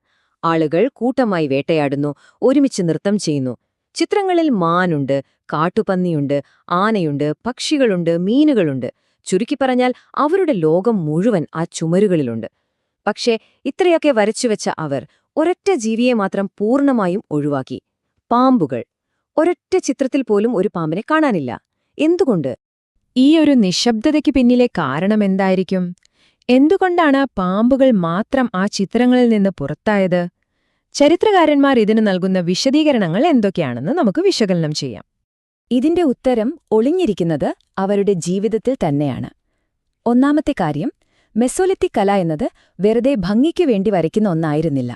ആളുകൾ കൂട്ടമായി വേട്ടയാടുന്നു, ഒരുമിച്ച് നൃത്തം ചെയ്യുന്നു. ചിത്രങ്ങളിൽ മാനുണ്ട്, കാട്ടുപന്നിയുണ്ട്, ആനയുണ്ട്, പക്ഷികളുണ്ട്, മീനുകളുണ്ട്. ചുരുക്കിപ്പറഞ്ഞാൽ അവരുടെ ലോകം മുഴുവൻ ആ ചുമരുകളിലുണ്ട്. പക്ഷേ ഇത്രയൊക്കെ വരച്ചുവെച്ച അവർ ഒരൊറ്റ ജീവിയെ മാത്രം പൂർണ്ണമായും ഒഴിവാക്കി: പാമ്പുകൾ. ഒരൊറ്റ ചിത്രത്തിൽ പോലും ഒരു പാമ്പിനെ കാണാനില്ല. എന്തുകൊണ്ട്? ഈ ഒരു നിശബ്ദതയ്ക്ക് പിന്നിലെ കാരണമെന്തായിരിക്കും? എന്തുകൊണ്ടാണ് പാമ്പുകൾ മാത്രം ആ ചിത്രങ്ങളിൽ നിന്ന് പുറത്തായത്? ചരിത്രകാരന്മാർ ഇതിന് നൽകുന്ന വിശദീകരണങ്ങൾ എന്തൊക്കെയാണെന്ന് നമുക്ക് വിശകലനം ചെയ്യാം. ഇതിന്റെ ഉത്തരം ഒളിഞ്ഞിരിക്കുന്നത് അവരുടെ ജീവിതത്തിൽ തന്നെയാണ്. ഒന്നാമത്തെ കാര്യം, മെസോലിത്തിക് കല എന്നത് വെറുതെ ഭംഗിക്കു വേണ്ടി വരയ്ക്കുന്ന ഒന്നായിരുന്നില്ല.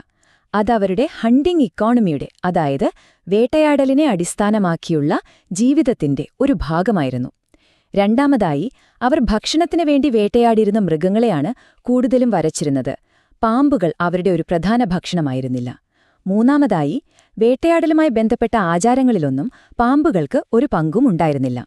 അതവരുടെ ഹണ്ടിംഗ് ഇക്കോണമിയുടെ, അതായത് വേട്ടയാടലിനെ അടിസ്ഥാനമാക്കിയുള്ള ജീവിതത്തിന്റെ ഒരു ഭാഗമായിരുന്നു. രണ്ടാമതായി, അവർ ഭക്ഷണത്തിനു വേണ്ടി വേട്ടയാടിയിരുന്ന മൃഗങ്ങളെയാണ് കൂടുതലും വരച്ചിരുന്നത്. പാമ്പുകൾ അവരുടെ ഒരു പ്രധാന ഭക്ഷണമായിരുന്നില്ല. മൂന്നാമതായി, വേട്ടയാടലുമായി ബന്ധപ്പെട്ട ആചാരങ്ങളിലൊന്നും പാമ്പുകൾക്ക് ഒരു പങ്കും ഉണ്ടായിരുന്നില്ല.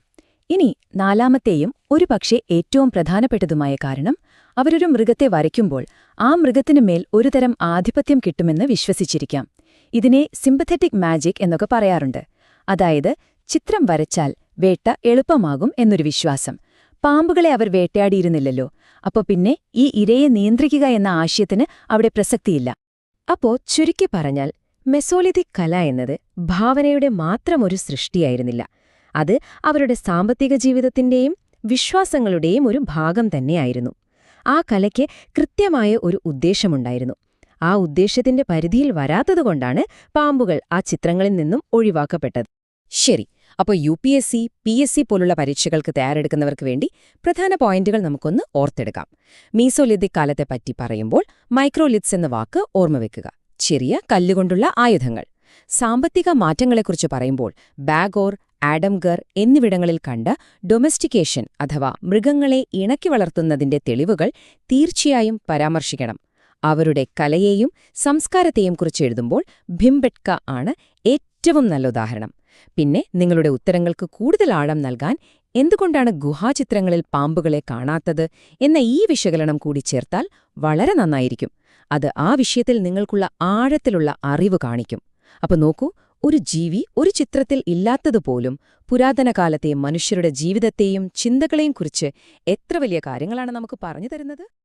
ഇനി നാലാമത്തെയും ഒരുപക്ഷെ ഏറ്റവും പ്രധാനപ്പെട്ടതുമായ കാരണം, അവരൊരു മൃഗത്തെ വരയ്ക്കുമ്പോൾ ആ മൃഗത്തിനു മേൽ ഒരുതരം ആധിപത്യം കിട്ടുമെന്ന് വിശ്വസിച്ചിരിക്കാം. ഇതിനെ സിമ്പത്തറ്റിക് മാജിക് എന്നൊക്കെ പറയാറുണ്ട്. അതായത് ചിത്രം വരച്ചാൽ വേട്ട എളുപ്പമാകും എന്നൊരു വിശ്വാസം. പാമ്പുകളെ അവർ വേട്ടയാടിയിരുന്നില്ലല്ലോ, അപ്പോ പിന്നെ ഈ ഇരയെ നിയന്ത്രിക്കുക എന്ന ആശയത്തിന് അവിടെ പ്രസക്തിയില്ല. അപ്പോ ചുരുക്കി പറഞ്ഞാൽ, മെസോലിത്തിക് കല എന്നത് ഭാവനയുടെ മാത്രമൊരു സൃഷ്ടിയായിരുന്നില്ല. അത് അവരുടെ സാമ്പത്തിക ജീവിതത്തിന്റെയും വിശ്വാസങ്ങളുടെയും ഒരു ഭാഗം തന്നെയായിരുന്നു. ആ കലയ്ക്ക് കൃത്യമായ ഒരു ഉദ്ദേശമുണ്ടായിരുന്നു. ആ ഉദ്ദേശ്യത്തിന്റെ പരിധിയിൽ വരാത്തതുകൊണ്ടാണ് പാമ്പുകൾ ആ ചിത്രങ്ങളിൽ നിന്നും ഒഴിവാക്കപ്പെട്ടത്. ശരി, അപ്പോൾ UPSC, PSC പോലുള്ള പരീക്ഷകൾക്ക് തയ്യാറെടുക്കുന്നവർക്ക് വേണ്ടി പ്രധാന പോയിന്റുകൾ നമുക്കൊന്ന് ഓർത്തെടുക്കാം. മീസോലിഥിക് കാലത്തെപ്പറ്റി പറയുമ്പോൾ മൈക്രോലിത്സ് എന്ന വാക്ക് ഓർമ്മവെക്കുക. ചെറിയ കല്ലുകൊണ്ടുള്ള ആയുധങ്ങൾ. സാമ്പത്തിക മാറ്റങ്ങളെക്കുറിച്ച് പറയുമ്പോൾ ബാഗോർ, ആഡംഗർ എന്നിവിടങ്ങളിൽ കണ്ട ഡൊമസ്റ്റിക്കേഷൻ അഥവാ മൃഗങ്ങളെ ഇണക്കി വളർത്തുന്നതിന്റെ തെളിവുകൾ തീർച്ചയായും പരാമർശിക്കണം. അവരുടെ കലയെയും സംസ്കാരത്തെയും കുറിച്ച് എഴുതുമ്പോൾ ഭിംബെട്ക ആണ് ഏറ്റവും നല്ല ഉദാഹരണം. പിന്നെ നിങ്ങളുടെ ഉത്തരങ്ങൾക്ക് കൂടുതൽ ആഴം നൽകാൻ എന്തുകൊണ്ടാണ് ഗുഹാചിത്രങ്ങളിൽ പാമ്പുകളെ കാണാത്തത് എന്ന ഈ വിശകലനം കൂടി ചേർത്താൽ വളരെ നന്നായിരിക്കും. അത് ആ വിഷയത്തിൽ നിങ്ങൾക്കുള്ള ആഴത്തിലുള്ള അറിവ് കാണിക്കും. അപ്പൊ നോക്കൂ, ഒരു ജീവി ഒരു ചിത്രത്തിൽ ഇല്ലാത്തതുപോലും പുരാതന കാലത്തെ മനുഷ്യരുടെ ജീവിതത്തെയും ചിന്തകളെയും കുറിച്ച് എത്ര വലിയ കാര്യങ്ങളാണ് നമുക്ക് പറഞ്ഞു തരുന്നത്.